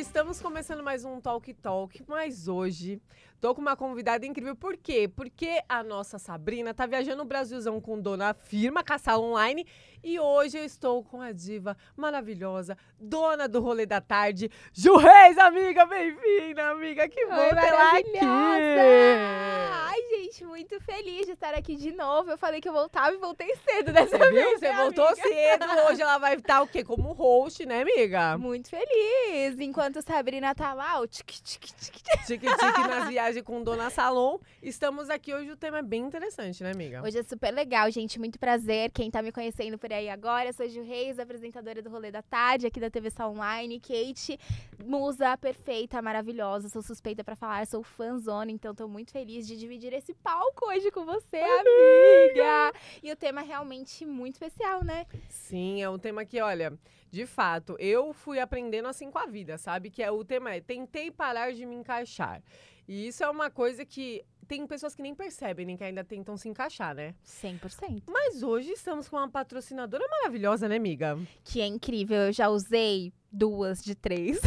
estamos começando mais um Talk Talk, mas hoje tô com uma convidada incrível. Por quê? Porque a nossa Sabrina tá viajando o Brasilzão com dona firma Caçala Online e hoje eu estou com a diva maravilhosa, dona do rolê da tarde, Ju Reis, amiga, bem-vinda, amiga, que bom ter ela aqui. Ai, gente, muito feliz de estar aqui de novo. Eu falei que eu voltava e voltei cedo dessa Você vez. viu? Você voltou amiga? cedo, hoje ela vai estar o quê? Como host, né, amiga? Muito feliz. Enquanto Sabrina tá lá, o tique-tique-tique. Tique-tique nas viagens com Dona Salom. Estamos aqui hoje, o tema é bem interessante, né, amiga? Hoje é super legal, gente. Muito prazer. Quem tá me conhecendo por aí agora, eu sou Ju Reis, apresentadora do Rolê da Tarde, aqui da TV Sal Online. Kate, musa perfeita, maravilhosa. Sou suspeita pra falar, sou fãzona, então tô muito feliz de dividir esse palco hoje com você, amiga. E o tema é realmente muito especial, né? Sim, é um tema que, olha, de fato, eu fui aprendendo assim com a vida, sabe? Que é o tema é tentei parar de me encaixar. E isso é uma coisa que tem pessoas que nem percebem, nem que ainda tentam se encaixar, né? 100%. Mas hoje estamos com uma patrocinadora maravilhosa, né, amiga? Que é incrível, eu já usei 2 de 3.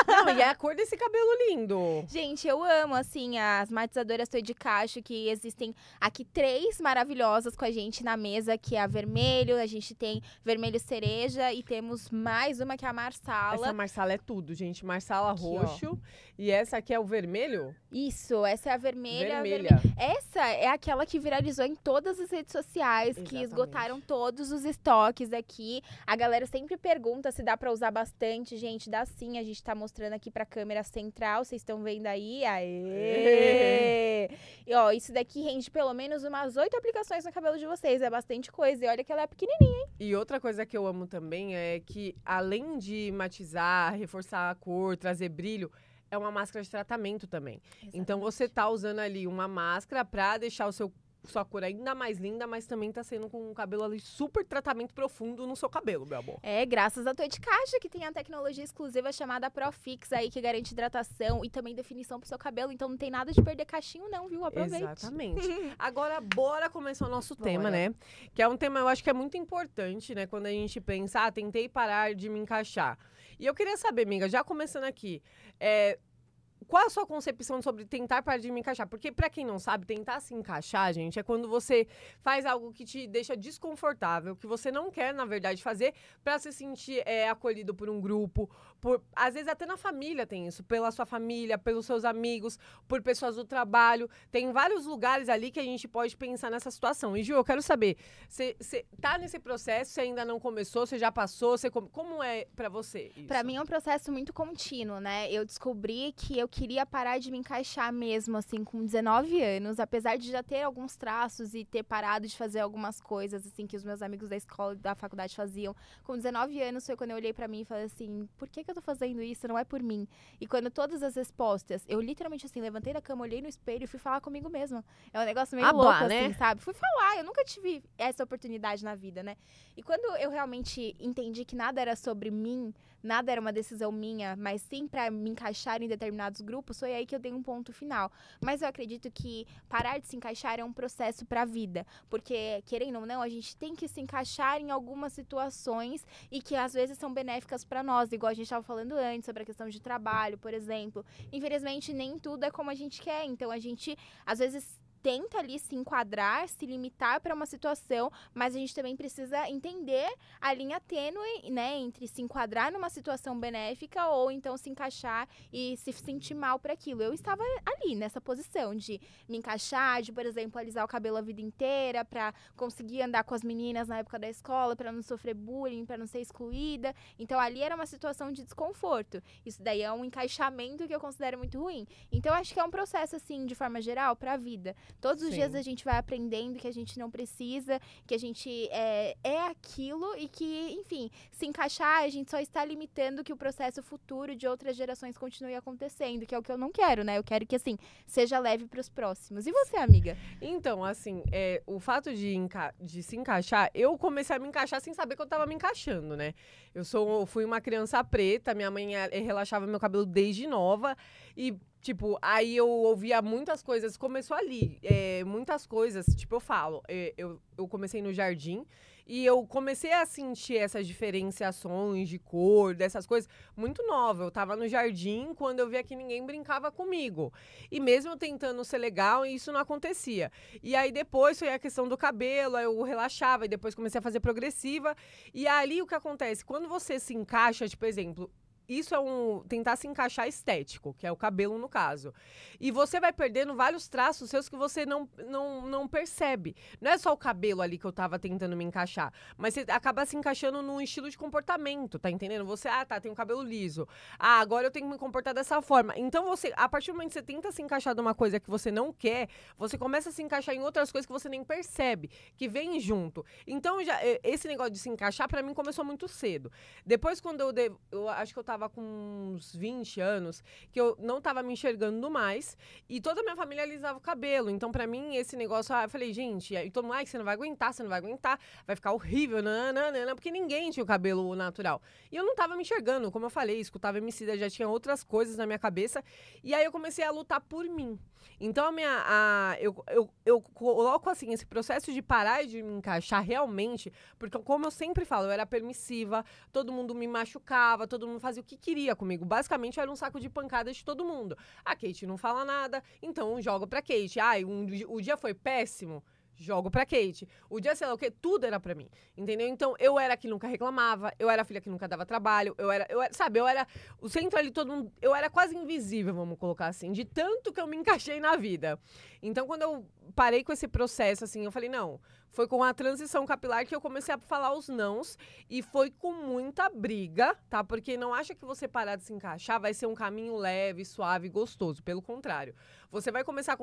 Não, e é a cor desse cabelo lindo. Gente, eu amo, assim, as matizadoras Tô de Cacho, que existem aqui 3 maravilhosas com a gente na mesa, que é a vermelho, a gente tem vermelho cereja e temos mais uma que é a Marsala. Essa Marsala é tudo, gente. Marsala Aqui, roxo. E essa aqui é o vermelho? Isso, essa é a vermelha. Vermelha. Essa é aquela que viralizou em todas as redes sociais, que Exatamente. esgotaram todos os estoques aqui. A galera sempre pergunta se dá pra usar bastante. Gente, dá sim. A gente tá mostrando aqui pra câmera central. Vocês estão vendo aí? Aê! E ó, isso daqui rende pelo menos umas 8 aplicações no cabelo de vocês. É bastante coisa. E olha que ela é pequenininha, hein? E outra coisa que eu amo também é que, além de matizar, reforçar a cor, trazer brilho, é uma máscara de tratamento também. Então você tá usando ali uma máscara pra deixar sua cor ainda mais linda, mas também tá sendo com um cabelo ali super tratamento profundo no seu cabelo, meu amor. É, graças à Tô de Caixa, que tem a tecnologia exclusiva chamada Profix aí, que garante hidratação e também definição pro seu cabelo. Então não tem nada de perder cachinho não, viu? Aproveite. Exatamente. Agora, bora começar o nosso Bora. tema, né? Que é um tema, eu acho que é muito importante, né? Quando a gente pensa, tentei parar de me encaixar. E eu queria saber, amiga, já começando aqui, qual a sua concepção sobre tentar parar de me encaixar? Porque, pra quem não sabe, tentar se encaixar, gente, é quando você faz algo que te deixa desconfortável, que você não quer, na verdade, fazer pra se sentir acolhido por um grupo, às vezes até na família tem isso, pela sua família, pelos seus amigos, por pessoas do trabalho. Tem vários lugares ali que a gente pode pensar nessa situação. E, Ju, eu quero saber, você tá nesse processo, você ainda não começou, você já passou, como é pra você isso? Pra mim é um processo muito contínuo, né? Eu descobri que eu queria parar de me encaixar mesmo, assim, com 19 anos. Apesar de já ter alguns traços e ter parado de fazer algumas coisas, assim, que os meus amigos da escola e da faculdade faziam. Com 19 anos foi quando eu olhei pra mim e falei assim, por que eu tô fazendo isso? Não é por mim. E quando todas as respostas, eu literalmente, assim, levantei da cama, olhei no espelho e fui falar comigo mesma. É um negócio meio louco, né? assim, sabe? Fui falar, eu nunca tive essa oportunidade na vida, né? E quando eu realmente entendi que nada era sobre mim, nada era uma decisão minha, mas sim pra me encaixar em determinados grupos, foi aí que eu dei um ponto final. Mas eu acredito que parar de se encaixar é um processo pra vida, porque, querendo ou não, a gente tem que se encaixar em algumas situações e que às vezes são benéficas pra nós, igual a gente estava falando antes, sobre a questão de trabalho, por exemplo. Infelizmente, nem tudo é como a gente quer, então a gente, às vezes, tenta ali se enquadrar, se limitar para uma situação, mas a gente também precisa entender a linha tênue, né, entre se enquadrar numa situação benéfica ou então se encaixar e se sentir mal para aquilo. Eu estava ali nessa posição de me encaixar, de, por exemplo, alisar o cabelo a vida inteira para conseguir andar com as meninas na época da escola, para não sofrer bullying, para não ser excluída. Então ali era uma situação de desconforto. Isso daí é um encaixamento que eu considero muito ruim. Então acho que é um processo assim, de forma geral, para a vida. Todos os Sim. dias a gente vai aprendendo que a gente não precisa, que a gente é aquilo e que, enfim, se encaixar, a gente só está limitando que o processo futuro de outras gerações continue acontecendo, que é o que eu não quero, né? Eu quero que, assim, seja leve para os próximos. E você, amiga? Então, assim, o fato de se encaixar, eu comecei a me encaixar sem saber que eu tava me encaixando, né? Fui uma criança preta, minha mãe relaxava meu cabelo desde nova e Tipo, aí eu ouvia muitas coisas, começou ali, muitas coisas, tipo, eu falo, eu comecei no jardim e eu comecei a sentir essas diferenciações de cor, dessas coisas, muito nova. Eu tava no jardim quando eu via que ninguém brincava comigo. E mesmo eu tentando ser legal, isso não acontecia. E aí depois foi a questão do cabelo, aí eu relaxava, e depois comecei a fazer progressiva. E ali o que acontece? Quando você se encaixa, tipo, exemplo, isso é tentar se encaixar estético, que é o cabelo no caso. E você vai perdendo vários traços seus que você não percebe. Não é só o cabelo ali que eu tava tentando me encaixar, mas você acaba se encaixando num estilo de comportamento, tá entendendo? Você, tem um cabelo liso. Agora eu tenho que me comportar dessa forma. Então você, a partir do momento que você tenta se encaixar numa coisa que você não quer, você começa a se encaixar em outras coisas que você nem percebe, que vem junto. Então esse negócio de se encaixar pra mim começou muito cedo. Depois quando eu acho que eu tava com uns 20 anos, que eu não tava me enxergando mais, e toda a minha família alisava o cabelo. Então, pra mim, esse negócio, eu falei, gente, e todo mundo, você não vai aguentar, vai ficar horrível, não, porque ninguém tinha o cabelo natural. E eu não tava me enxergando, como eu falei, escutava Emicida, já tinha outras coisas na minha cabeça, e aí eu comecei a lutar por mim. Então, eu coloco, assim, esse processo de parar de me encaixar realmente, porque, como eu sempre falo, eu era permissiva, todo mundo me machucava, todo mundo fazia o que queria comigo. Basicamente, eu era um saco de pancadas de todo mundo. A Kate não fala nada, então jogo pra Kate. O dia foi péssimo. Jogo pra Kate. O dia, sei lá o quê, tudo era pra mim. Entendeu? Então, eu era a que nunca reclamava, eu era a filha que nunca dava trabalho, eu era o centro ali, todo mundo, eu era quase invisível, vamos colocar assim, de tanto que eu me encaixei na vida. Então, quando eu parei com esse processo, assim, eu falei, não, foi com a transição capilar que eu comecei a falar os nãos, e foi com muita briga, tá? Porque não acha que você parar de se encaixar vai ser um caminho leve, suave, gostoso. Pelo contrário. Você vai começar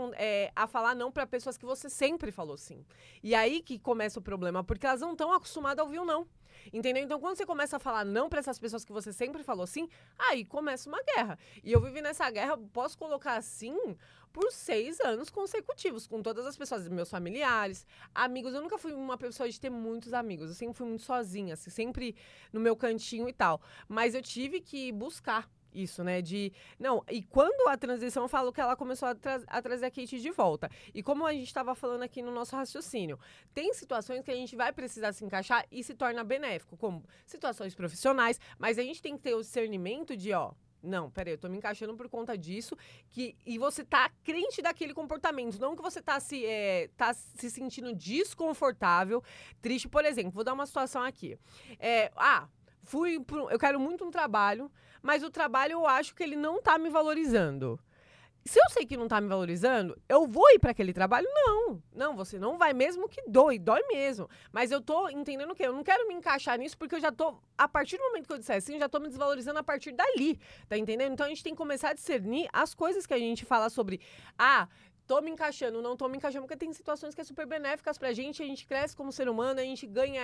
a falar não para pessoas que você sempre falou sim. E aí que começa o problema, porque elas não estão acostumadas a ouvir o não. Entendeu? Então, quando você começa a falar não para essas pessoas que você sempre falou sim, aí começa uma guerra. E eu vivi nessa guerra, posso colocar assim, por 6 anos consecutivos, com todas as pessoas, meus familiares, amigos. Eu nunca fui uma pessoa de ter muitos amigos, eu sempre fui muito sozinha, assim, sempre no meu cantinho e tal. Mas eu tive que buscar isso, né? Não, e quando a transição, eu falo que ela começou a trazer a Kate de volta. E como a gente estava falando aqui no nosso raciocínio, tem situações que a gente vai precisar se encaixar e se torna benéfico, como situações profissionais, mas a gente tem que ter o discernimento de, não, peraí, eu tô me encaixando por conta disso, e você tá crente daquele comportamento, não que você tá se sentindo desconfortável, triste. Por exemplo, vou dar uma situação aqui. Eu quero muito um trabalho, mas o trabalho eu acho que ele não tá me valorizando. Se eu sei que não tá me valorizando, eu vou ir para aquele trabalho? Não, você não vai, mesmo que dói mesmo. Mas eu tô entendendo que eu não quero me encaixar nisso, porque eu já tô, a partir do momento que eu disser assim, eu já tô me desvalorizando a partir dali, tá entendendo? Então a gente tem que começar a discernir as coisas que a gente fala sobre, tô me encaixando, não tô me encaixando, porque tem situações que é super benéficas pra gente, a gente cresce como ser humano, a gente ganha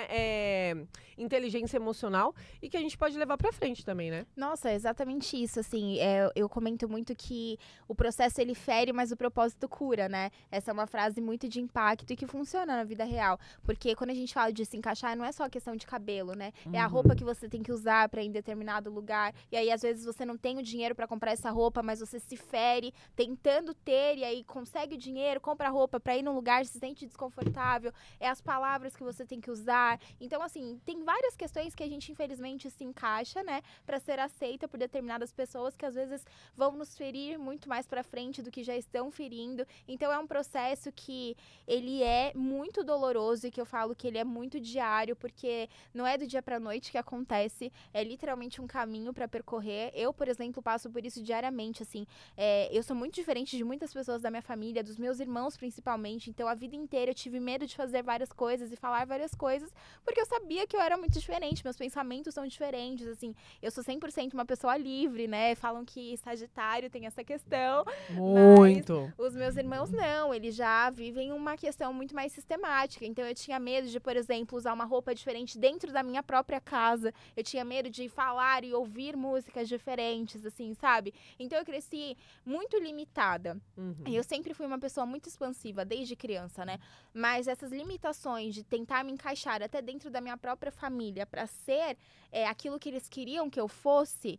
inteligência emocional e que a gente pode levar pra frente também, né? Nossa, é exatamente isso, assim, eu comento muito que o processo ele fere, mas o propósito cura, né? Essa é uma frase muito de impacto e que funciona na vida real, porque quando a gente fala de se encaixar, não é só questão de cabelo, né? É a roupa que você tem que usar pra ir em determinado lugar, e aí às vezes você não tem o dinheiro pra comprar essa roupa, mas você se fere tentando ter, e aí consegue o dinheiro, compra roupa pra ir num lugar, se sente desconfortável, é as palavras que você tem que usar. Então, assim, tem várias questões que a gente, infelizmente, se encaixa, né, pra ser aceita por determinadas pessoas que, às vezes, vão nos ferir muito mais pra frente do que já estão ferindo. Então, é um processo que ele é muito doloroso e que eu falo que ele é muito diário, porque não é do dia pra noite que acontece, é literalmente um caminho pra percorrer. Eu, por exemplo, passo por isso diariamente, assim, eu sou muito diferente de muitas pessoas da minha família, dos meus irmãos principalmente, então a vida inteira eu tive medo de fazer várias coisas e falar várias coisas, porque eu sabia que eu era muito diferente, meus pensamentos são diferentes, assim, eu sou 100% uma pessoa livre, né, falam que Sagitário tem essa questão, muito. Mas os meus irmãos não, eles já vivem uma questão muito mais sistemática, então eu tinha medo de, por exemplo, usar uma roupa diferente dentro da minha própria casa, eu tinha medo de falar e ouvir músicas diferentes, assim, sabe? Então eu cresci muito limitada. Eu sempre fui uma pessoa muito expansiva desde criança, né? Mas essas limitações de tentar me encaixar até dentro da minha própria família para ser aquilo que eles queriam que eu fosse,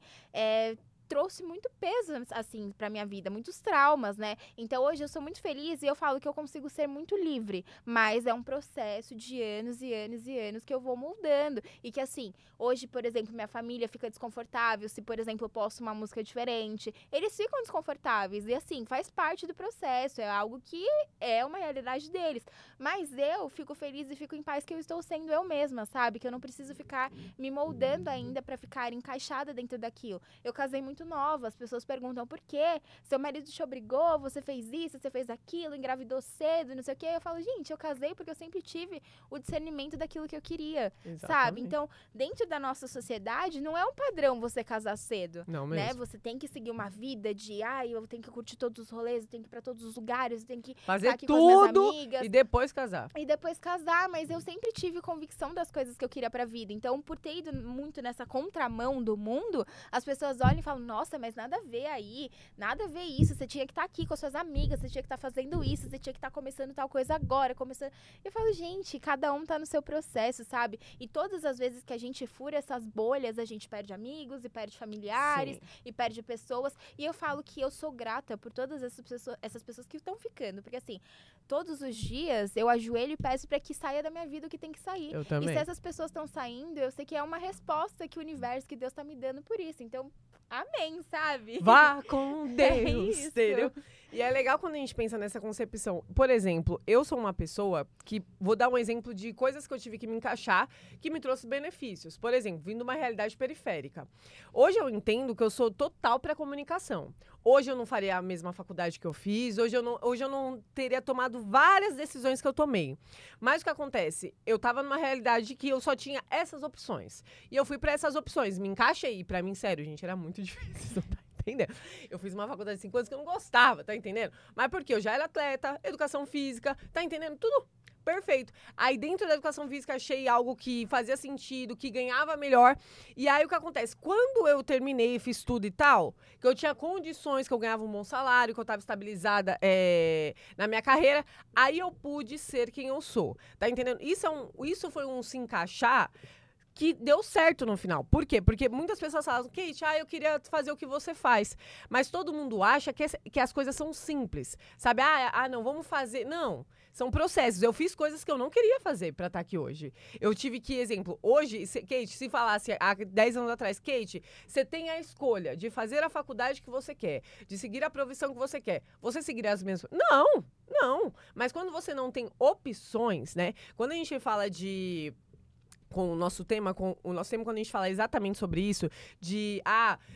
trouxe muito peso, assim, pra minha vida, muitos traumas, né? Então, hoje eu sou muito feliz e eu falo que eu consigo ser muito livre, mas é um processo de anos e anos e anos que eu vou moldando. E que, assim, hoje, por exemplo, minha família fica desconfortável se, por exemplo, eu posto uma música diferente. Eles ficam desconfortáveis e, assim, faz parte do processo, é algo que é uma realidade deles. Mas eu fico feliz e fico em paz que eu estou sendo eu mesma, sabe? Que eu não preciso ficar me moldando ainda pra ficar encaixada dentro daquilo. Eu casei muito nova, as pessoas perguntam por quê? Seu marido te obrigou, você fez isso, você fez aquilo, engravidou cedo, não sei o quê. Eu falo, gente, eu casei porque eu sempre tive o discernimento daquilo que eu queria, sabe? Então, dentro da nossa sociedade, não é um padrão você casar cedo, Não né? mesmo. Você tem que seguir uma vida de, eu tenho que curtir todos os rolês, eu tenho que ir pra todos os lugares, eu tenho que Fazer estar aqui com as minhas tudo amigas. e depois casar. E depois casar, mas eu sempre tive convicção das coisas que eu queria pra vida. Então, por ter ido muito nessa contramão do mundo, as pessoas olham e falam, nossa, mas nada a ver aí, nada a ver isso, você tinha que estar aqui com as suas amigas, você tinha que estar fazendo isso, você tinha que estar começando tal coisa agora, começando... Eu falo, gente, cada um tá no seu processo, sabe? E todas as vezes que a gente fura essas bolhas, a gente perde amigos e perde familiares, Sim. e perde pessoas. E eu falo que eu sou grata por todas essas pessoas que estão ficando, porque assim, todos os dias eu ajoelho e peço pra que saia da minha vida o que tem que sair. Eu E também. se essas pessoas estão saindo, eu sei que é uma resposta que o universo, que Deus tá me dando por isso. Então, amém, sabe? Vá com É Deus, isso. entendeu? E é legal quando a gente pensa nessa concepção. Por exemplo, eu sou uma pessoa que... Vou dar um exemplo de coisas que eu tive que me encaixar que me trouxe benefícios. Por exemplo, vindo de uma realidade periférica. Hoje eu entendo que eu sou total para comunicação. Hoje eu não faria a mesma faculdade que eu fiz. Hoje eu não teria tomado várias decisões que eu tomei. Mas o que acontece? Eu tava numa realidade que eu só tinha essas opções. E eu fui para essas opções. Me encaixei. E pra mim, sério, gente, era muito difícil. Entendendo? Eu fiz uma faculdade de 5 anos que eu não gostava, tá entendendo? Mas porque eu já era atleta, educação física, tá entendendo? Tudo perfeito. Aí dentro da educação física achei algo que fazia sentido, que ganhava melhor. E aí o que acontece? Quando eu terminei, fiz tudo e tal, que eu tinha condições, que eu ganhava um bom salário, que eu tava estabilizada na minha carreira, aí eu pude ser quem eu sou, tá entendendo? Isso foi um se encaixar que deu certo no final. Por quê? Porque muitas pessoas falam, Kate, eu queria fazer o que você faz. Mas todo mundo acha que as coisas são simples. Sabe? Não, vamos fazer. Não, são processos. Eu fiz coisas que eu não queria fazer pra estar aqui hoje. Eu tive que, exemplo, hoje, Kate, se falasse há 10 anos atrás, Kate, você tem a escolha de fazer a faculdade que você quer, de seguir a profissão que você quer. Você seguiria as mesmas? Não. Mas quando você não tem opções, né? Quando a gente fala com o nosso tema, quando a gente fala exatamente sobre isso, de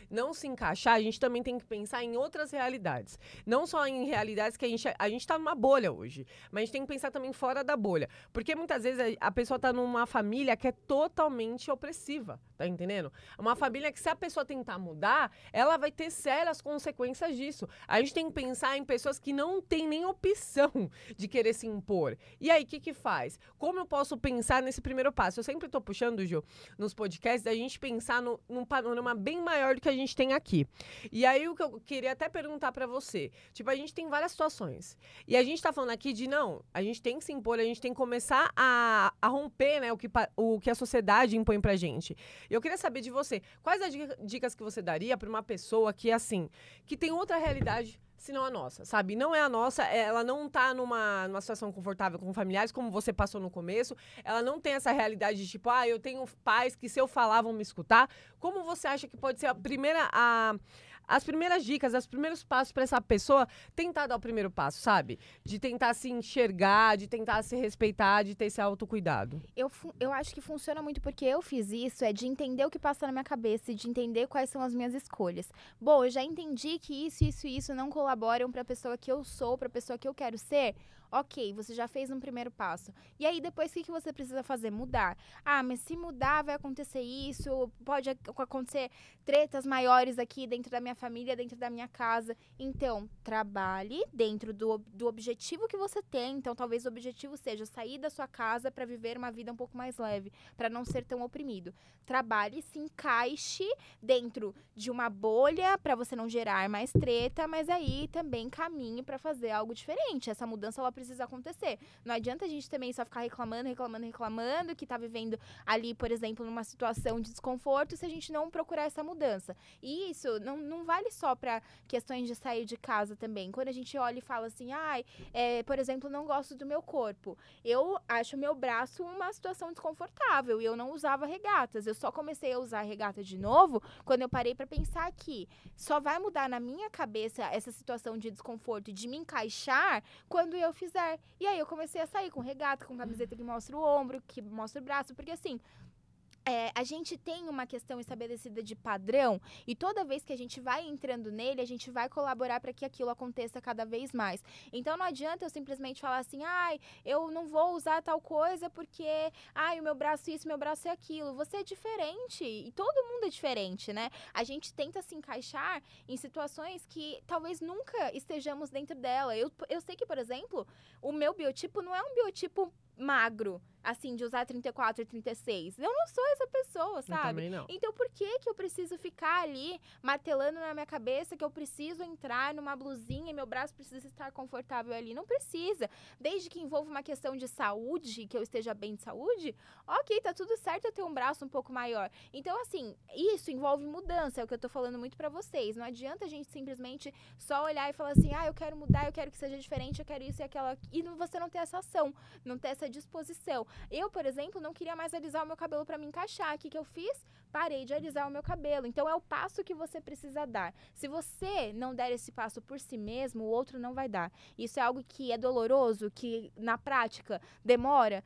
não se encaixar, a gente também tem que pensar em outras realidades. Não só em realidades que a gente tá numa bolha hoje, mas a gente tem que pensar também fora da bolha. Porque muitas vezes a pessoa tá numa família que é totalmente opressiva, tá entendendo? Uma família que, se a pessoa tentar mudar, ela vai ter sérias consequências disso. A gente tem que pensar em pessoas que não têm nem opção de querer se impor. E aí, o que faz? Como eu posso pensar nesse primeiro passo? Eu sempre tô puxando, Gil, nos podcasts, a gente pensar num panorama bem maior do que a gente tem aqui. E aí, o que eu queria até perguntar pra você, tipo, a gente tem várias situações. E a gente tá falando aqui de, a gente tem que se impor, a gente tem que começar a romper, né, o que a sociedade impõe pra gente. Eu queria saber de você, quais as dicas que você daria pra uma pessoa que, assim, que tem outra realidade senão a nossa, sabe? Não é a nossa, ela não tá numa situação confortável com familiares, como você passou no começo, ela não tem essa realidade de tipo, eu tenho pais que, se eu falar, vão me escutar. Como você acha que pode ser as primeiras dicas, os primeiros passos para essa pessoa tentar dar o primeiro passo, sabe? De tentar se enxergar, de tentar se respeitar, de ter esse autocuidado. Eu acho que funciona muito porque eu fiz isso, de entender o que passa na minha cabeça e de entender quais são as minhas escolhas. Bom, eu já entendi que isso não colaboram para a pessoa que eu sou, para a pessoa que eu quero ser. Ok, você já fez um primeiro passo. E aí, depois, o que você precisa fazer? Mudar. Mas se mudar, vai acontecer isso, pode acontecer tretas maiores aqui dentro da minha família dentro da minha casa. Então, trabalhe dentro do objetivo que você tem. Então, talvez o objetivo seja sair da sua casa para viver uma vida um pouco mais leve, para não ser tão oprimido. Trabalhe, se encaixe dentro de uma bolha para você não gerar mais treta, mas aí também caminhe para fazer algo diferente. Essa mudança, ela precisa acontecer. Não adianta a gente também só ficar reclamando, que tá vivendo ali, por exemplo, numa situação de desconforto, se a gente não procurar essa mudança. E isso não vale só para questões de sair de casa também. Quando a gente olha e fala assim, por exemplo, não gosto do meu corpo. Eu acho meu braço uma situação desconfortável e eu não usava regatas. Eu só comecei a usar regata de novo quando eu parei para pensar que só vai mudar na minha cabeça essa situação de desconforto e de me encaixar quando eu fizer. E aí eu comecei a sair com regata, com camiseta que mostra o ombro, que mostra o braço, porque assim, a gente tem uma questão estabelecida de padrão e toda vez que a gente vai entrando nele, a gente vai colaborar para que aquilo aconteça cada vez mais. Então não adianta eu simplesmente falar assim, eu não vou usar tal coisa porque, o meu braço isso, meu braço é aquilo. Você é diferente e todo mundo é diferente, né? A gente tenta se encaixar em situações que talvez nunca estejamos dentro dela. Eu sei que, por exemplo, o meu biotipo não é um biotipo magro, assim, de usar 34 e 36. Eu não sou essa pessoa, sabe? Eu também não. Então, por que eu preciso ficar ali martelando na minha cabeça que eu preciso entrar numa blusinha e meu braço precisa estar confortável ali? Não precisa. Desde que envolva uma questão de saúde, que eu esteja bem de saúde, ok, tá tudo certo eu ter um braço um pouco maior. Então, assim, isso envolve mudança, é o que eu tô falando muito pra vocês. Não adianta a gente simplesmente só olhar e falar assim, eu quero mudar, eu quero que seja diferente, eu quero isso e aquilo, e você não ter essa ação, não ter essa disposição. Eu, por exemplo, não queria mais alisar o meu cabelo para me encaixar. O que eu fiz? Parei de alisar o meu cabelo. Então, é o passo que você precisa dar. Se você não der esse passo por si mesmo, o outro não vai dar. Isso é algo que é doloroso, que na prática demora,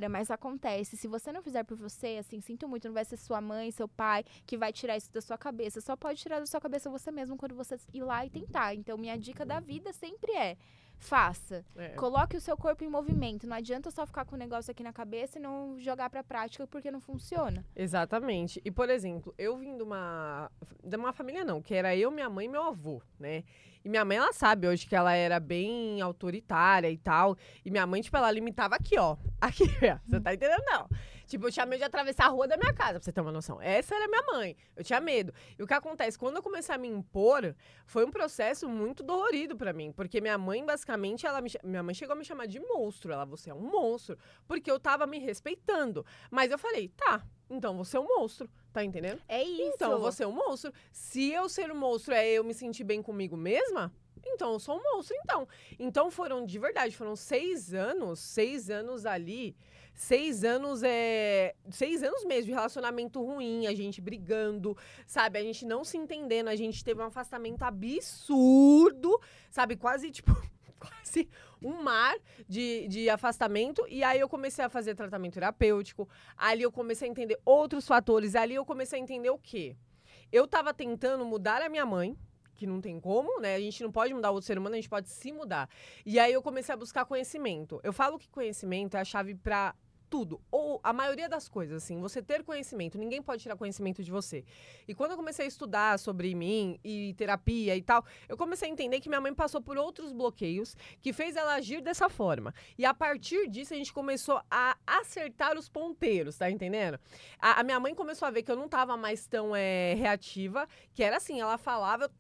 mas acontece. Se você não fizer por você, assim, sinto muito, não vai ser sua mãe, seu pai que vai tirar isso da sua cabeça. Só pode tirar da sua cabeça você mesmo quando você ir lá e tentar. Então, minha dica da vida sempre é: faça. Coloque o seu corpo em movimento. Não adianta só ficar com o negócio aqui na cabeça e não jogar pra prática porque não funciona. Exatamente. E, por exemplo, eu vim de uma família não, que era eu, minha mãe e meu avô, né? E minha mãe, ela sabe hoje que ela era bem autoritária e tal. E minha mãe, tipo, ela limitava aqui, ó. Aqui, você tá entendendo? Não. Tipo, eu tinha medo de atravessar a rua da minha casa, pra você ter uma noção. Essa era minha mãe. Eu tinha medo. E o que acontece? Quando eu comecei a me impor, foi um processo muito dolorido pra mim. Porque minha mãe, basicamente, minha mãe chegou a me chamar de monstro. Você é um monstro. Porque eu tava me respeitando. Mas eu falei, tá, então você é um monstro. Tá entendendo? É isso. Então, você é um monstro. Se eu ser um monstro é eu me sentir bem comigo mesma, então eu sou um monstro, então. Então foram, de verdade, foram 6 anos ali, 6 anos mesmo de relacionamento ruim, a gente brigando, sabe? A gente não se entendendo, a gente teve um afastamento absurdo, sabe? Quase, tipo, quase um mar de afastamento. E aí eu comecei a fazer tratamento terapêutico, ali eu comecei a entender outros fatores, ali eu comecei a entender o quê? Eu tava tentando mudar a minha mãe, que não tem como, né? A gente não pode mudar outro ser humano, a gente pode se mudar. E aí eu comecei a buscar conhecimento. Eu falo que conhecimento é a chave pra tudo, ou a maioria das coisas, assim, você ter conhecimento, ninguém pode tirar conhecimento de você. E quando eu comecei a estudar sobre mim e terapia e tal, eu comecei a entender que minha mãe passou por outros bloqueios que fez ela agir dessa forma. E a partir disso, a gente começou a acertar os ponteiros, tá entendendo? A minha mãe começou a ver que eu não tava mais tão reativa, que era assim, ela falava,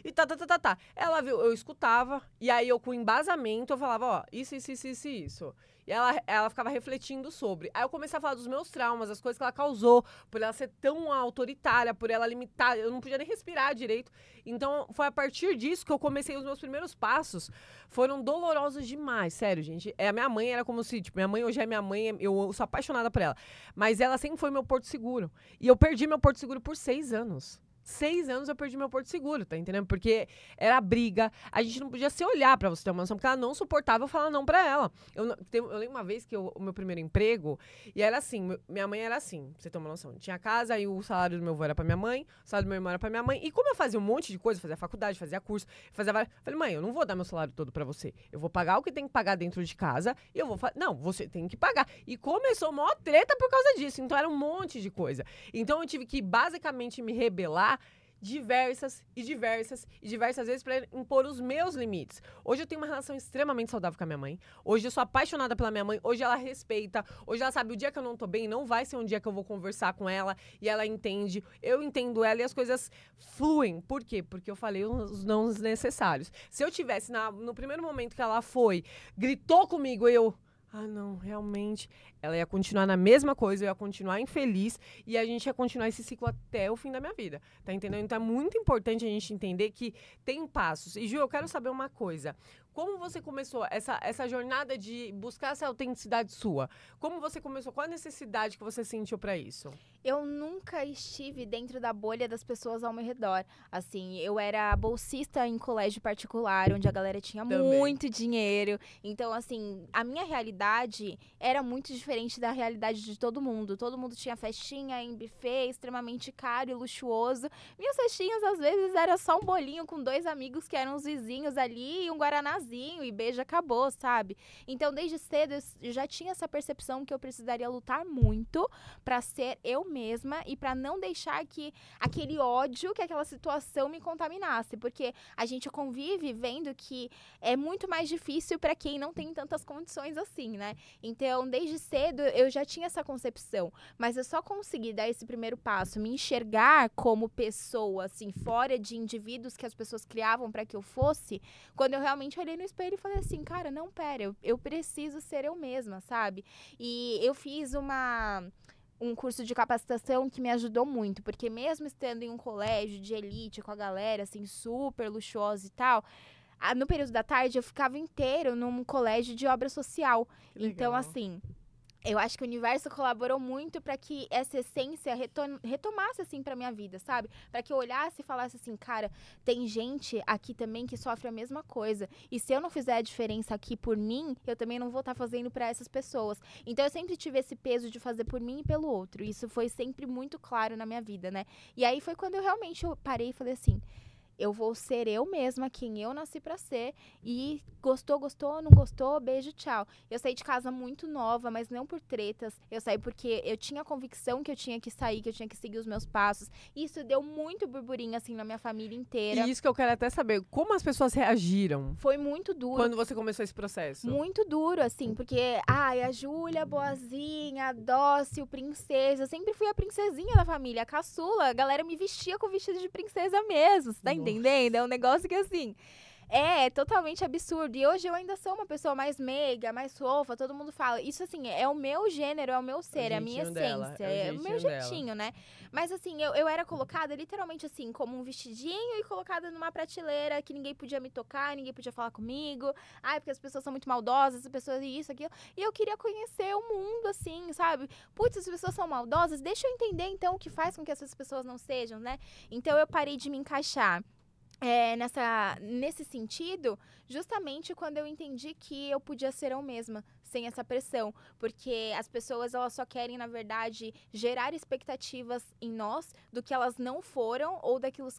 e tá. Ela viu, eu escutava, e aí eu com embasamento, eu falava, ó, isso. E ela ficava refletindo sobre. Aí eu comecei a falar dos meus traumas, as coisas que ela causou, por ela ser tão autoritária, por ela limitar, eu não podia nem respirar direito. Então, foi a partir disso que eu comecei os meus primeiros passos. Foram dolorosos demais, sério, gente. A minha mãe era como se, tipo, minha mãe hoje é minha mãe, eu sou apaixonada por ela. Mas ela sempre foi meu porto seguro. E eu perdi meu porto seguro por 6 anos. 6 anos eu perdi meu porto seguro, tá entendendo? Porque era briga, a gente não podia se olhar, pra você ter uma noção, porque ela não suportava eu falar não pra ela. Eu lembro uma vez que o meu primeiro emprego, e era assim, minha mãe era assim, pra você ter uma noção. Tinha casa, aí o salário do meu avô era pra minha mãe, o salário do meu irmão era pra minha mãe, e como eu fazia um monte de coisa, fazia faculdade, fazia curso, fazia várias... Falei, mãe, eu não vou dar meu salário todo pra você. Eu vou pagar o que tem que pagar dentro de casa, e eu vou fazer... Não, você tem que pagar. E começou uma maior treta por causa disso, então era um monte de coisa. Então eu tive que basicamente me rebelar diversas vezes pra impor os meus limites. Hoje eu tenho uma relação extremamente saudável com a minha mãe. Hoje eu sou apaixonada pela minha mãe. Hoje ela respeita. Hoje ela sabe o dia que eu não tô bem, não vai ser um dia que eu vou conversar com ela e ela entende. Eu entendo ela e as coisas fluem. Por quê? Porque eu falei os não necessários. Se eu tivesse no primeiro momento que ela foi, gritou comigo, não, realmente, ela ia continuar na mesma coisa, eu ia continuar infeliz e a gente ia continuar esse ciclo até o fim da minha vida, tá entendendo? Então é muito importante a gente entender que tem passos. E, Ju, eu quero saber uma coisa. Como você começou essa jornada de buscar essa autenticidade sua? Como você começou? Qual a necessidade que você sentiu pra isso? Eu nunca estive dentro da bolha das pessoas ao meu redor. Assim, eu era bolsista em colégio particular, onde a galera tinha muito dinheiro. Então, assim, a minha realidade era muito diferente da realidade de todo mundo. Todo mundo tinha festinha em buffet, extremamente caro e luxuoso. Minhas festinhas, às vezes, era só um bolinho com 2 amigos que eram os vizinhos ali e um guaranazinho e beijo, acabou, sabe? Então, desde cedo, eu já tinha essa percepção que eu precisaria lutar muito pra ser eu mesma e pra não deixar que aquele ódio, que aquela situação me contaminasse, porque a gente convive vendo que é muito mais difícil pra quem não tem tantas condições assim, né? Então, desde cedo, eu já tinha essa concepção, mas eu só consegui dar esse primeiro passo, me enxergar como pessoa, assim, fora de indivíduos que as pessoas criavam pra que eu fosse, quando eu realmente olhei no espelho e falei assim, cara, não, pera, eu preciso ser eu mesma, sabe? E eu fiz um curso de capacitação que me ajudou muito, porque mesmo estando em um colégio de elite com a galera, assim, super luxuosa e tal, no período da tarde eu ficava inteiro num colégio de obra social. Então, assim, eu acho que o universo colaborou muito para que essa essência retomasse, assim, pra minha vida, sabe? Para que eu olhasse e falasse assim, cara, tem gente aqui também que sofre a mesma coisa. E se eu não fizer a diferença aqui por mim, eu também não vou estar fazendo para essas pessoas. Então, eu sempre tive esse peso de fazer por mim e pelo outro. Isso foi sempre muito claro na minha vida, né? E aí foi quando eu parei e falei assim, eu vou ser eu mesma, quem eu nasci pra ser. E gostou, não gostou, beijo, tchau. Eu saí de casa muito nova, mas não por tretas. Eu saí porque eu tinha convicção que eu tinha que sair, que eu tinha que seguir os meus passos. E isso deu muito burburinho, assim, na minha família inteira. E isso que eu quero até saber, como as pessoas reagiram? Foi muito duro. Quando você começou esse processo? Muito duro, assim, porque, a Júlia, boazinha, dócil, princesa. Eu sempre fui a princesinha da família, a caçula. A galera me vestia com vestido de princesa mesmo, você tá entendendo? É um negócio que, assim, é totalmente absurdo. E hoje eu ainda sou uma pessoa mais meiga, mais fofa, todo mundo fala. Isso, assim, é o meu gênero, é o meu ser, é a minha essência. É o meu jeitinho, né? Mas, assim, eu era colocada literalmente, assim, como um vestidinho e colocada numa prateleira que ninguém podia me tocar, ninguém podia falar comigo. Ai, porque as pessoas são muito maldosas, as pessoas isso, aquilo. E eu queria conhecer o mundo, assim, sabe? Putz, as pessoas são maldosas, deixa eu entender, então, o que faz com que essas pessoas não sejam, né? Então, eu parei de me encaixar nesse sentido, justamente quando eu entendi que eu podia ser eu mesma, sem essa pressão, porque as pessoas, elas só querem, na verdade, gerar expectativas em nós do que elas não foram ou daquilo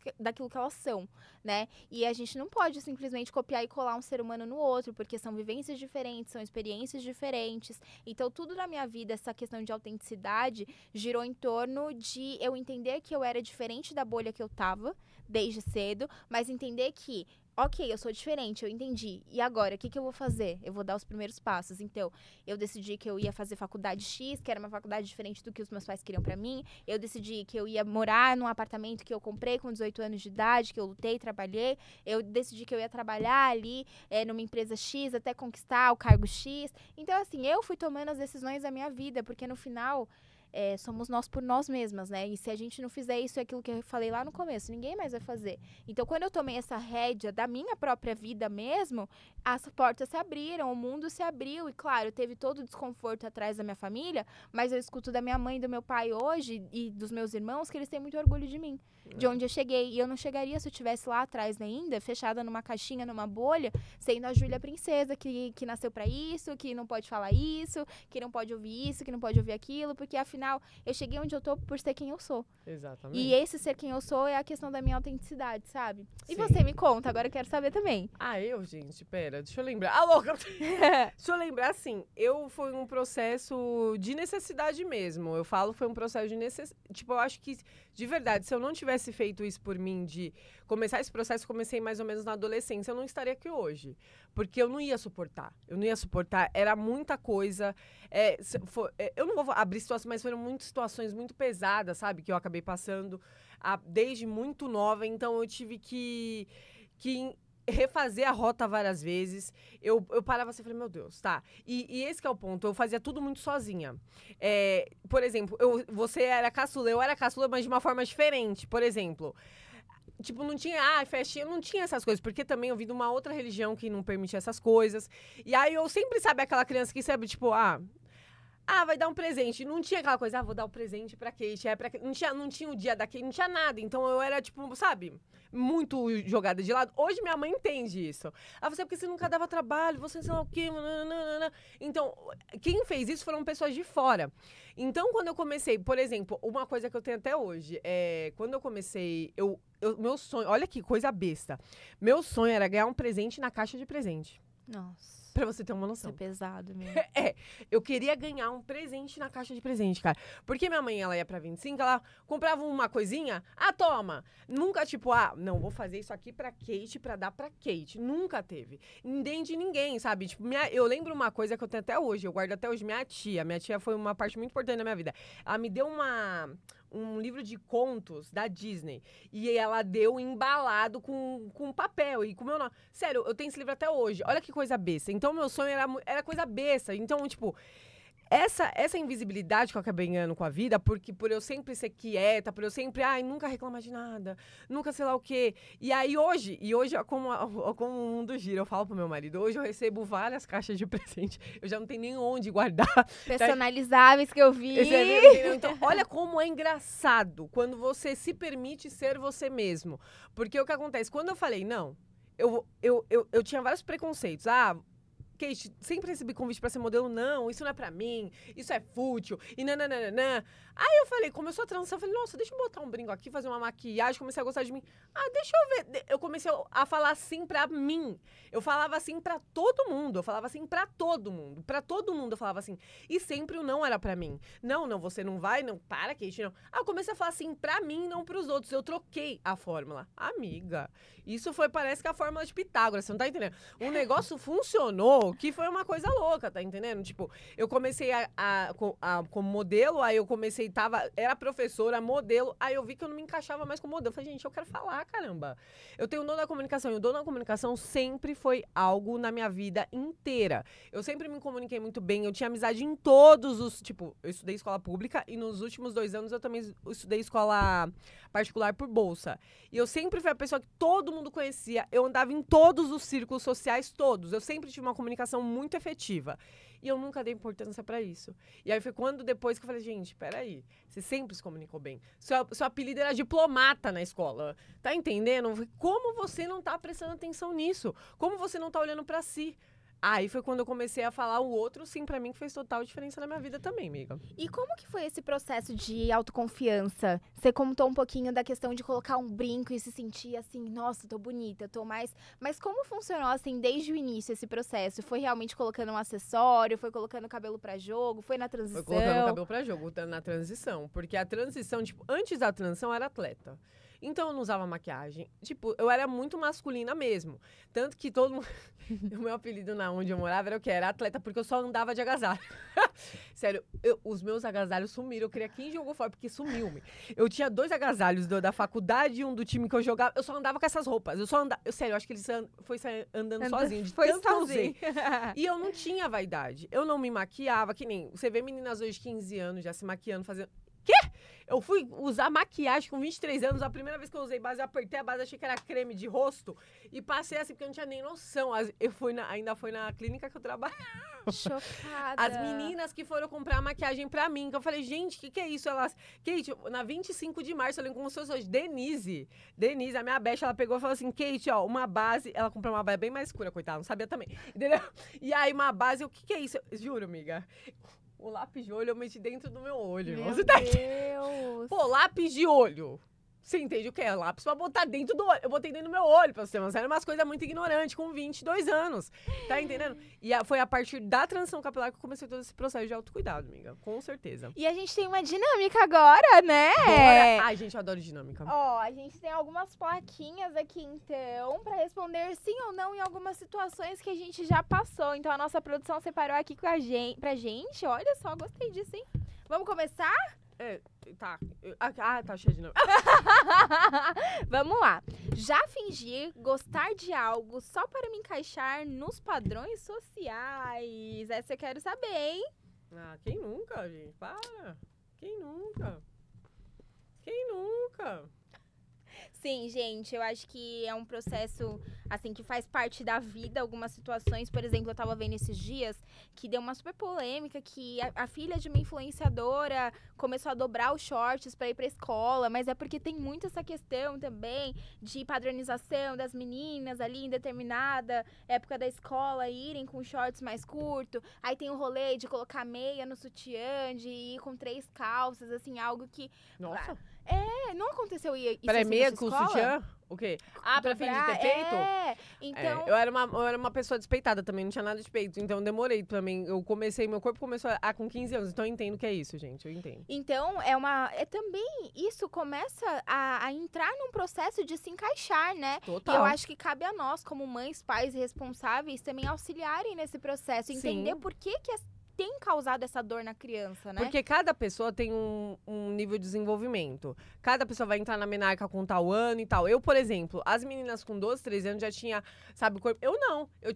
que elas são, né? E a gente não pode simplesmente copiar e colar um ser humano no outro, porque são vivências diferentes, são experiências diferentes. Então, tudo na minha vida, essa questão de autenticidade, girou em torno de eu entender que eu era diferente da bolha que eu tava, desde cedo, mas entender que, ok, eu sou diferente, eu entendi. E agora, o que eu vou fazer? Eu vou dar os primeiros passos. Então, eu decidi que eu ia fazer faculdade X, que era uma faculdade diferente do que os meus pais queriam pra mim. Eu decidi que eu ia morar num apartamento que eu comprei com 18 anos de idade, que eu lutei, trabalhei. Eu decidi que eu ia trabalhar ali numa empresa X até conquistar o cargo X. Então, assim, eu fui tomando as decisões da minha vida, porque no final somos nós por nós mesmas, né? E se a gente não fizer isso, é aquilo que eu falei lá no começo, ninguém mais vai fazer. Então, quando eu tomei essa rédea da minha própria vida mesmo, as portas se abriram, o mundo se abriu. E, claro, teve todo o desconforto atrás da minha família, mas eu escuto da minha mãe e do meu pai hoje e dos meus irmãos que eles têm muito orgulho de mim, de onde eu cheguei. E eu não chegaria se eu estivesse lá atrás ainda, fechada numa caixinha, numa bolha, sendo a Júlia princesa, que nasceu pra isso, que não pode falar isso, que não pode ouvir isso, que não pode ouvir aquilo, porque afinal eu cheguei onde eu tô por ser quem eu sou. Exatamente. E esse ser quem eu sou é a questão da minha autenticidade, sabe? E Sim. você me conta, agora eu quero saber também. Gente, pera, deixa eu lembrar. Ah, louca! Deixa eu lembrar, assim, foi um processo de necessidade mesmo. Eu falo, foi um processo de necessidade. Tipo, eu acho que, de verdade, se eu não tivesse tivesse feito isso por mim, de começar esse processo, comecei mais ou menos na adolescência, eu não estaria aqui hoje. Porque eu não ia suportar. Era muita coisa. Eu não vou abrir situações, mas foram muitas situações muito pesadas, sabe? Que eu acabei passando desde muito nova. Então, eu tive que refazer a rota várias vezes. Eu parava assim e falei, meu Deus, tá. E esse que é o ponto, eu fazia tudo muito sozinha. Por exemplo, você era caçula, eu era caçula, mas de uma forma diferente. Por exemplo, tipo, não tinha, festinha, não tinha essas coisas, porque também eu vim de uma outra religião que não permitia essas coisas. E aí eu sempre, sabe, aquela criança que sabe, tipo, vai dar um presente. Não tinha aquela coisa, vou dar um presente pra Kate. Não tinha o dia da Kate, não tinha nada. Então eu era, tipo, sabe, muito jogada de lado. Hoje minha mãe entende isso. Ela falou, porque você nunca dava trabalho, você sei lá o quê. Nananana. Então, quem fez isso foram pessoas de fora. Então, quando eu comecei, por exemplo, uma coisa que eu tenho até hoje, quando eu comecei, meu sonho, olha que coisa besta. Meu sonho era ganhar um presente na caixa de presente. Nossa. Pra você ter uma noção. Isso é pesado mesmo. Eu queria ganhar um presente na caixa de presente, cara. Porque minha mãe, ela ia pra 25, ela comprava uma coisinha, toma. Nunca, tipo, não, vou fazer isso aqui pra Kate, pra dar pra Kate. Nunca teve. Nem de ninguém, sabe? Tipo, eu lembro uma coisa que eu tenho até hoje, eu guardo até hoje, minha tia. Minha tia foi uma parte muito importante da minha vida. Ela me deu um livro de contos da Disney. E ela deu embalado com papel e com meu nome. Sério, eu tenho esse livro até hoje. Olha que coisa besta. Então, meu sonho era coisa besta. Então, tipo, essa invisibilidade que eu acabei ganhando com a vida, porque por eu sempre ser quieta, por eu sempre, nunca reclamar de nada, nunca sei lá o quê. E aí hoje, como o mundo gira, eu falo pro meu marido, hoje eu recebo várias caixas de presente, eu já não tenho nem onde guardar. Personalizáveis que eu vi. Então, olha como é engraçado quando você se permite ser você mesmo. Porque o que acontece, quando eu falei, não, eu tinha vários preconceitos, Kate, sempre recebi convite pra ser modelo, não, isso não é pra mim, isso é fútil, e nananana. Aí eu falei, começou a transição, eu falei, nossa, deixa eu botar um brinco aqui, fazer uma maquiagem, comecei a gostar de mim. Deixa eu ver. Eu comecei a falar assim pra mim. Eu falava assim pra todo mundo, Pra todo mundo eu falava assim. E sempre o não era pra mim. Não, você não vai, não, para, Kate, não. Eu comecei a falar assim pra mim, não pros outros. Eu troquei a fórmula. Amiga, isso parece que a fórmula de Pitágoras, você não tá entendendo? O negócio funcionou, que foi uma coisa louca, tá entendendo? Tipo, eu comecei como modelo, aí eu comecei, era professora, modelo, aí eu vi que eu não me encaixava mais como modelo. Eu falei, gente, eu quero falar, caramba. Eu tenho o dom da comunicação, e o dom da comunicação sempre foi algo na minha vida inteira. Eu sempre me comuniquei muito bem, eu tinha amizade em todos os, tipo, eu estudei escola pública e nos últimos 2 anos eu também estudei escola particular por bolsa. E eu sempre fui a pessoa que todo mundo conhecia, eu andava em todos os círculos sociais, todos. Eu sempre tive uma comunicação muito efetiva. E eu nunca dei importância pra isso. E aí foi depois que eu falei, gente, peraí, você sempre se comunicou bem. Seu apelido era diplomata na escola. Tá entendendo? Como você não tá prestando atenção nisso? Como você não tá olhando pra si? Aí foi quando eu comecei a falar o outro, sim, pra mim, que fez total diferença na minha vida também, amiga. E como que foi esse processo de autoconfiança? Você contou um pouquinho da questão de colocar um brinco e se sentir assim, nossa, tô bonita, tô mais... Mas como funcionou, assim, desde o início esse processo? Foi realmente colocando um acessório? Foi colocando o cabelo pra jogo? Foi na transição? Foi colocando o cabelo pra jogo, na transição. Porque a transição, tipo, antes da transição eu era atleta. Então eu não usava maquiagem. Tipo, eu era muito masculina mesmo. Tanto que todo mundo... O meu apelido na onde eu morava era o quê? Era atleta, porque eu só andava de agasalho. Sério, os meus agasalhos sumiram. Eu queria quem jogou fora, porque sumiu-me. Eu tinha 2 agasalhos da faculdade e um do time que eu jogava. Eu só andava com essas roupas. Sério, eu acho que ele foi andando sozinho. De tanto que eu usei. E eu não tinha vaidade. Eu não me maquiava, que nem... Você vê meninas hoje de 15 anos já se maquiando, fazendo... Quê? Eu fui usar maquiagem com 23 anos. A primeira vez que eu usei base, eu apertei a base, achei que era creme de rosto. E passei assim, porque eu não tinha nem noção. Ainda foi na clínica que eu trabalhava. Chocada. As meninas que foram comprar maquiagem pra mim, que eu falei, gente, o que é isso? Elas, Kate, na 25 de março, eu lembro como se fosse hoje, Denise, a minha besta, ela pegou e falou assim, Kate, ó, uma base, ela comprou uma base bem mais escura, coitada, não sabia também, entendeu? E aí, uma base, o que é isso? Juro, amiga. O lápis de olho eu meti dentro do meu olho, irmão. Meu Você tá Deus. Pô, lápis de olho. Você entende o que é lápis pra botar dentro do olho? Eu botei dentro do meu olho, pra você ter uma série, umas coisas muito ignorantes, com 22 anos. Tá entendendo? E foi a partir da transição capilar que eu comecei todo esse processo de autocuidado, amiga. Com certeza. E a gente tem uma dinâmica agora, né? Bora. Ai, gente, eu adoro dinâmica. Ó, a gente tem algumas plaquinhas aqui, então, pra responder sim ou não em algumas situações que a gente já passou. Então, a nossa produção separou aqui pra gente. Olha só, gostei disso, hein? Vamos começar? Tá. Tá cheio de dinâmica. Vamos lá. Já fingi gostar de algo só para me encaixar nos padrões sociais? Essa eu quero saber, hein? Quem nunca, gente? Para. Quem nunca? Quem nunca? Sim, gente, eu acho que é um processo, assim, que faz parte da vida. Algumas situações, por exemplo, eu tava vendo esses dias que deu uma super polêmica que a filha de uma influenciadora começou a dobrar os shorts pra ir pra escola, mas é porque tem muito essa questão também de padronização das meninas ali em determinada época da escola irem com shorts mais curto. Aí tem o rolê de colocar meia no sutiã, de ir com 3 calças, assim, algo que... Nossa. Não aconteceu isso Peraí, assim meia na com sua escola? sutiã? O quê? Pra fingir ter peito? Então... Eu era uma pessoa despeitada também, não tinha nada de peito. Então eu demorei também. Meu corpo começou com 15 anos. Então eu entendo o que é isso, gente. Eu entendo. Então, também isso começa a entrar num processo de se encaixar, né? Total. E eu acho que cabe a nós, como mães, pais responsáveis, também auxiliarem nesse processo. Entender por que tem causado essa dor na criança, né? Porque cada pessoa tem um nível de desenvolvimento. Cada pessoa vai entrar na menarca com tal ano e tal. Eu, por exemplo, as meninas com 12, 13 anos já tinha, sabe, o corpo. Eu não. Não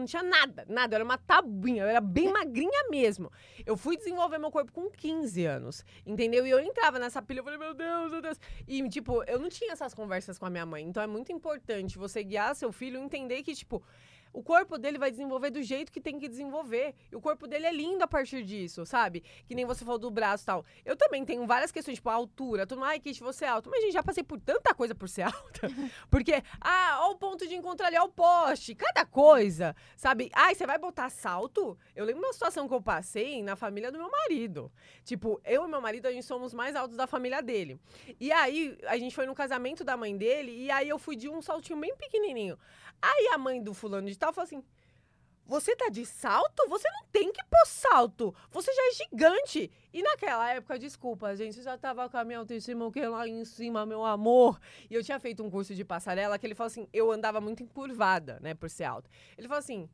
tinha nada. Eu era uma tabuinha. Eu era bem magrinha mesmo. Eu fui desenvolver meu corpo com 15 anos. Entendeu? E eu entrava nessa pilha, eu falei, meu Deus, meu Deus. E, tipo, eu não tinha essas conversas com a minha mãe. Então é muito importante você guiar seu filho e entender que, tipo, o corpo dele vai desenvolver do jeito que tem que desenvolver. E o corpo dele é lindo a partir disso, sabe? Que nem você falou do braço e tal. Eu também tenho várias questões, tipo, a altura. Todo mundo, ai, Kit, você é alto. Mas, gente, já passei por tanta coisa por ser alta. Porque, ó o ponto de encontro ali, ó o poste. Cada coisa, sabe? Ai, você vai botar salto? Eu lembro uma situação que eu passei na família do meu marido. Tipo, eu e meu marido, a gente somos mais altos da família dele. E aí, a gente foi no casamento da mãe dele, e aí eu fui de um saltinho bem pequenininho. Aí a mãe do fulano de tal falou assim, você tá de salto? Você não tem que pôr salto. Você já é gigante. E naquela época, desculpa, gente, eu já tava com a minha autoestima que lá em cima, meu amor. E eu tinha feito um curso de passarela que ele falou assim, eu andava muito encurvada, né, por ser alta. Ele falou assim,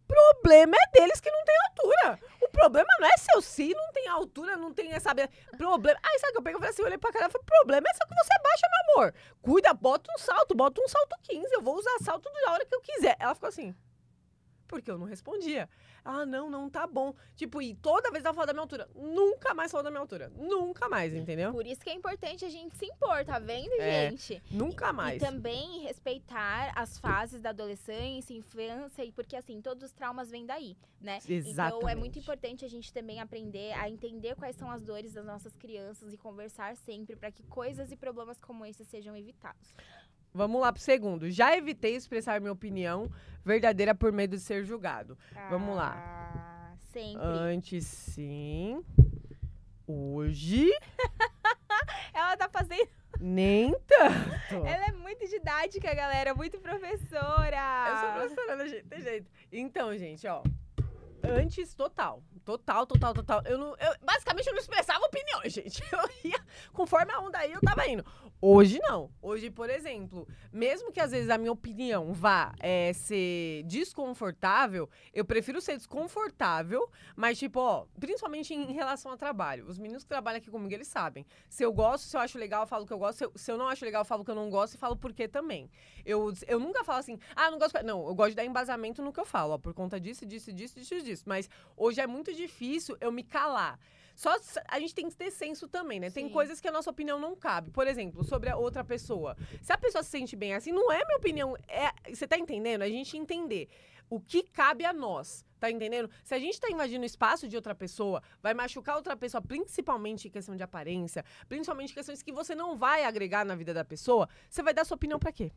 problema é deles que não tem altura. O problema não é seu, se não tem altura, não tem essa... Problema... Aí sabe o que eu peguei? Eu falei assim, eu olhei pra cara e falei, problema é só que você baixa, meu amor. Cuida, bota um salto 15. Eu vou usar salto da hora que eu quiser. Ela ficou assim, porque eu não respondia. Não tá bom. Tipo, e toda vez ela falou da minha altura. Nunca mais falou da minha altura. Nunca mais, entendeu? Por isso que é importante a gente se impor, tá vendo, gente? Nunca mais. E também respeitar as fases da adolescência, infância, porque assim, todos os traumas vêm daí, né? Exatamente. Então é muito importante a gente também aprender a entender quais são as dores das nossas crianças e conversar sempre para que coisas e problemas como esse sejam evitados. Vamos lá pro segundo. Já evitei expressar minha opinião verdadeira por medo de ser julgado. Vamos lá. Sempre. Antes, sim. Hoje... Ela tá fazendo... Nem tanto. Ela é muito didática, galera. Muito professora. Eu sou professora, né, gente? Tem jeito. Então, gente, ó. Antes, total. Basicamente, eu não expressava opiniões, gente. Eu ia, conforme a onda aí, eu tava indo. Hoje, não. Hoje, por exemplo, mesmo que às vezes a minha opinião vá ser desconfortável, eu prefiro ser desconfortável, mas, tipo, ó, principalmente em relação ao trabalho. Os meninos que trabalham aqui comigo, eles sabem. Se eu gosto, se eu acho legal, eu falo que eu gosto. Se eu não acho legal, eu falo que eu não gosto e falo por quê também. Eu nunca falo assim, não gosto... Não, eu gosto de dar embasamento no que eu falo, ó, por conta disso. Mas hoje é muito difícil eu me calar. Só a gente tem que ter senso também, né? Sim. Tem coisas que a nossa opinião não cabe. Por exemplo, sobre a outra pessoa. Se a pessoa se sente bem assim, não é minha opinião. Você tá entendendo? A gente entender o que cabe a nós. Tá entendendo? Se a gente tá invadindo o espaço de outra pessoa, vai machucar outra pessoa, principalmente em questão de aparência, principalmente em questões que você não vai agregar na vida da pessoa, você vai dar sua opinião pra quê?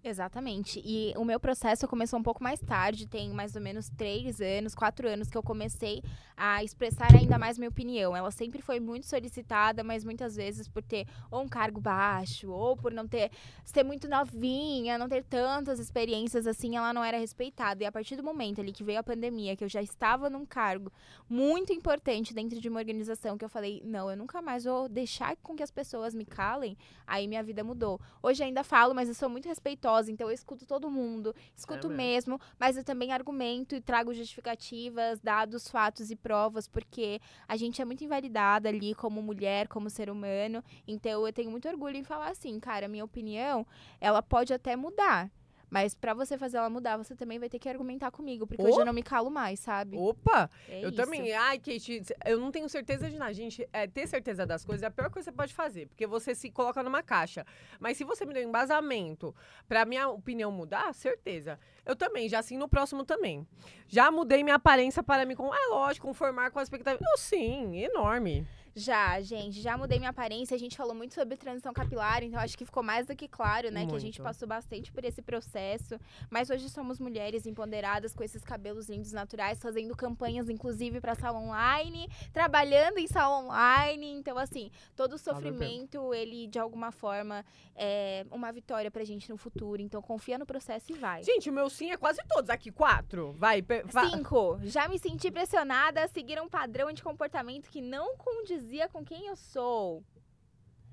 Exatamente. E o meu processo começou um pouco mais tarde, tem mais ou menos 3 anos, 4 anos que eu comecei a expressar ainda mais minha opinião. Ela sempre foi muito solicitada, mas muitas vezes por ter ou um cargo baixo, ou por não ter, ser muito novinha, não ter tantas experiências assim, ela não era respeitada. E a partir do momento ali que veio a pandemia, que eu já estava num cargo muito importante dentro de uma organização, que eu falei, não, eu nunca mais vou deixar com que as pessoas me calem, aí minha vida mudou. Hoje ainda falo, mas eu sou muito respeitosa, então eu escuto todo mundo, escuto mesmo, mas eu também argumento e trago justificativas, dados, fatos e provas, porque a gente é muito invalidada ali como mulher, como ser humano, então eu tenho muito orgulho em falar assim, cara, minha opinião, ela pode até mudar, mas pra você fazer ela mudar, você também vai ter que argumentar comigo, porque hoje eu não me calo mais, sabe? Opa! É eu isso. também. Ai, Kate, eu não tenho certeza de nada. Gente, ter certeza das coisas é a pior coisa que você pode fazer, porque você se coloca numa caixa. Mas se você me deu embasamento pra minha opinião mudar, certeza. Eu também, já assim no próximo também. Já mudei minha aparência para me, lógico, conformar com a expectativa. Eu, sim, enorme. Já, gente, já mudei minha aparência. A gente falou muito sobre transição capilar, então acho que ficou mais do que claro, né? Que a gente passou bastante por esse processo. Mas hoje somos mulheres empoderadas com esses cabelos lindos naturais, fazendo campanhas, inclusive, para sala online, trabalhando em sala online. Então, assim, todo o sofrimento, ele, de alguma forma, é uma vitória pra gente no futuro. Então, confia no processo e vai. Gente, o meu sim é quase todos aqui. 4. Vai. 5. Já me senti pressionada a seguir um padrão de comportamento que não condizia com quem eu sou.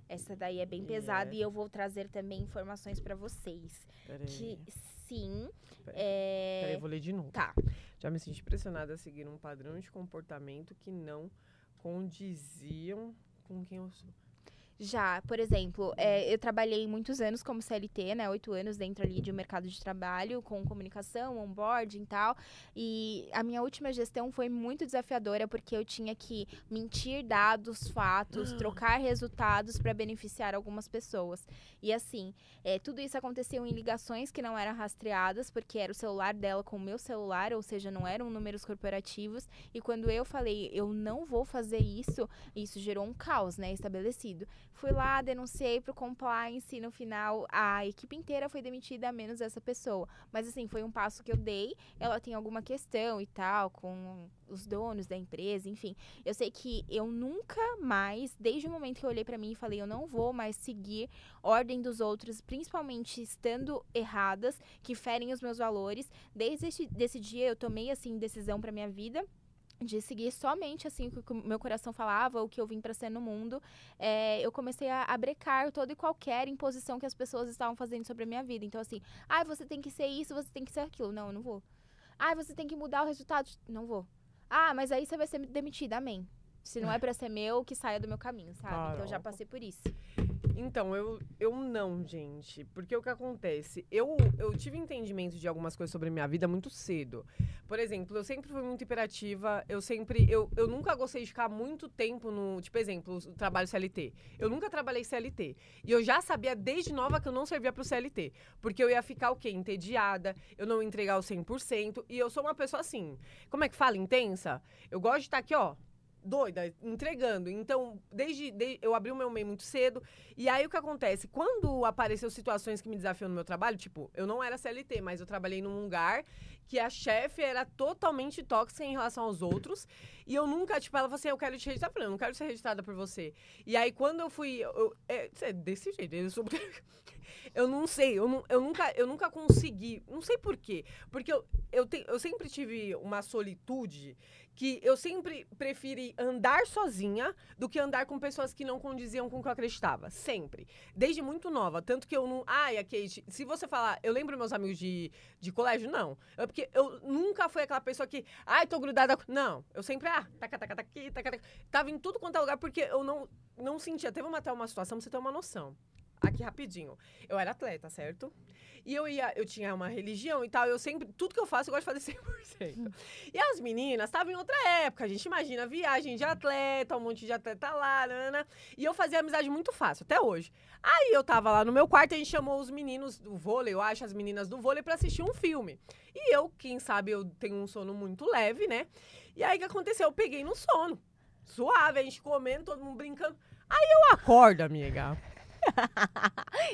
Essa daí é bem pesada e eu vou trazer também informações pra vocês. Peraí. Que sim. Peraí, eu vou ler de novo. Tá. Já me senti pressionada a seguir um padrão de comportamento que não condiziam com quem eu sou. Já, por exemplo, eu trabalhei muitos anos como CLT, né? 8 anos dentro ali de um mercado de trabalho, com comunicação, onboarding e tal. E a minha última gestão foi muito desafiadora, porque eu tinha que mentir dados, fatos, trocar resultados para beneficiar algumas pessoas. E assim, tudo isso aconteceu em ligações que não eram rastreadas, porque era o celular dela com o meu celular, ou seja, não eram números corporativos. E quando eu falei, eu não vou fazer isso, isso gerou um caos, né? Estabelecido. Fui lá, denunciei pro compliance e no final a equipe inteira foi demitida, menos essa pessoa. Mas assim, foi um passo que eu dei. Ela tem alguma questão e tal com os donos da empresa, enfim. Eu sei que eu nunca mais, desde o momento que eu olhei pra mim e falei, eu não vou mais seguir ordem dos outros, principalmente estando erradas, que ferem os meus valores. Desde desse dia eu tomei, assim, decisão pra minha vida, de seguir somente, assim, o que o meu coração falava, o que eu vim pra ser no mundo. Eu comecei a brecar toda e qualquer imposição que as pessoas estavam fazendo sobre a minha vida. Então, assim, você tem que ser isso, você tem que ser aquilo. Não, eu não vou. Você tem que mudar o resultado. Não vou. Mas aí você vai ser demitida. Amém. Se não é pra ser meu, que saia do meu caminho, sabe? Caramba. Então, eu já passei por isso. Então, eu não, gente. Porque o que acontece? Eu tive entendimento de algumas coisas sobre a minha vida muito cedo. Por exemplo, eu sempre fui muito hiperativa. Eu nunca gostei de ficar muito tempo no... Tipo, exemplo, o trabalho CLT. Eu nunca trabalhei CLT. E eu já sabia desde nova que eu não servia pro CLT. Porque eu ia ficar o quê? Entediada. Eu não ia entregar o 100%. E eu sou uma pessoa assim... Como é que fala? Intensa? Eu gosto de estar aqui, ó... doida, entregando. Então, desde eu abri o meu e-mail muito cedo. E aí, o que acontece? Quando apareceu situações que me desafiam no meu trabalho, tipo, eu não era CLT, mas eu trabalhei num lugar que a chefe era totalmente tóxica em relação aos outros. E eu nunca, tipo, ela falou assim, eu quero te registrar. Eu falei, eu não quero ser registrada por você. E aí, quando eu fui... desse jeito, eu não sei, eu nunca consegui, não sei por quê. Porque eu sempre tive uma solitude que eu sempre preferi andar sozinha do que andar com pessoas que não condiziam com o que eu acreditava. Sempre. Desde muito nova. Tanto que eu não... a Kate, se você falar... Eu lembro meus amigos de colégio, não. Porque eu nunca fui aquela pessoa que... tô grudada... Não. Eu sempre... aqui. Tava em tudo quanto é lugar porque eu não sentia. Teve até uma situação, pra você ter uma noção. Aqui, rapidinho. Eu era atleta, certo? E eu tinha uma religião e tal, tudo que eu faço, eu gosto de fazer 100%. E as meninas estavam em outra época, a gente imagina, viagem de atleta, um monte de atleta lá, e eu fazia amizade muito fácil, até hoje. Aí eu tava lá no meu quarto, a gente chamou os meninos do vôlei, eu acho, as meninas do vôlei, pra assistir um filme. E eu, quem sabe, eu tenho um sono muito leve, né? E aí, o que aconteceu? Eu peguei no sono, suave, a gente comendo, todo mundo brincando. Aí eu acordo, amiga.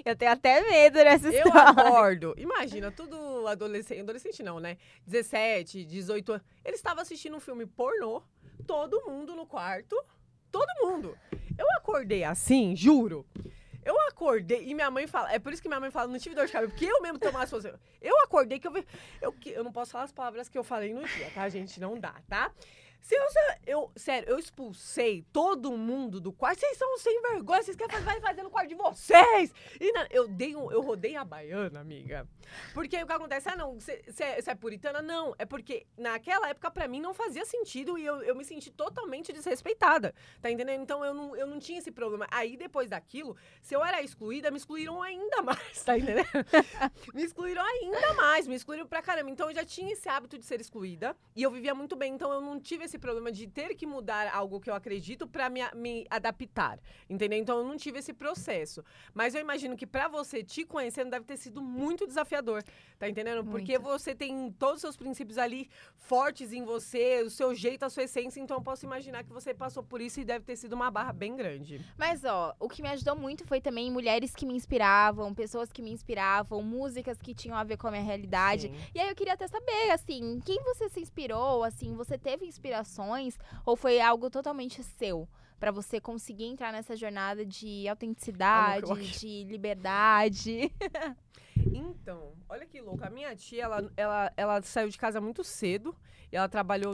Eu tenho até medo dessa Eu história. acordo, imagina, tudo adolescente não, né? 17, 18 anos. Ele estava assistindo um filme pornô, todo mundo no quarto, todo mundo. Eu acordei assim, juro. Eu acordei e minha mãe fala, é por isso que minha mãe fala, não tive dor de cabeça, porque eu mesmo tomasse você. Eu acordei que eu não posso falar as palavras que eu falei no dia, tá, gente? Não dá, tá? Sério, eu expulsei todo mundo do quarto. Vocês são sem vergonha, vocês querem fazer no quarto de vocês. E eu rodei a baiana, amiga. Porque o que acontece? Não, você é puritana? Não, é porque naquela época pra mim não fazia sentido e eu me senti totalmente desrespeitada, tá entendendo? Então eu não tinha esse problema. Aí depois daquilo, se eu era excluída, me excluíram ainda mais, tá entendendo? Me excluíram ainda mais, me excluíram pra caramba. Então eu já tinha esse hábito de ser excluída e eu vivia muito bem, então eu não tive esse problema de ter que mudar algo que eu acredito pra me adaptar, entendeu? Então eu não tive esse processo. Mas eu imagino que pra você te conhecendo deve ter sido muito desafiador, tá entendendo? Muito. Porque você tem todos os seus princípios ali fortes em você, o seu jeito, a sua essência, então eu posso imaginar que você passou por isso e deve ter sido uma barra bem grande. Mas, ó, o que me ajudou muito foi também mulheres que me inspiravam, pessoas que me inspiravam, músicas que tinham a ver com a minha realidade. Sim. E aí eu queria até saber, assim, em quem você se inspirou, assim, você teve inspirações ou foi algo totalmente seu? Pra você conseguir entrar nessa jornada de autenticidade, de liberdade. Então, olha que louco. A minha tia, ela saiu de casa muito cedo. E ela trabalhou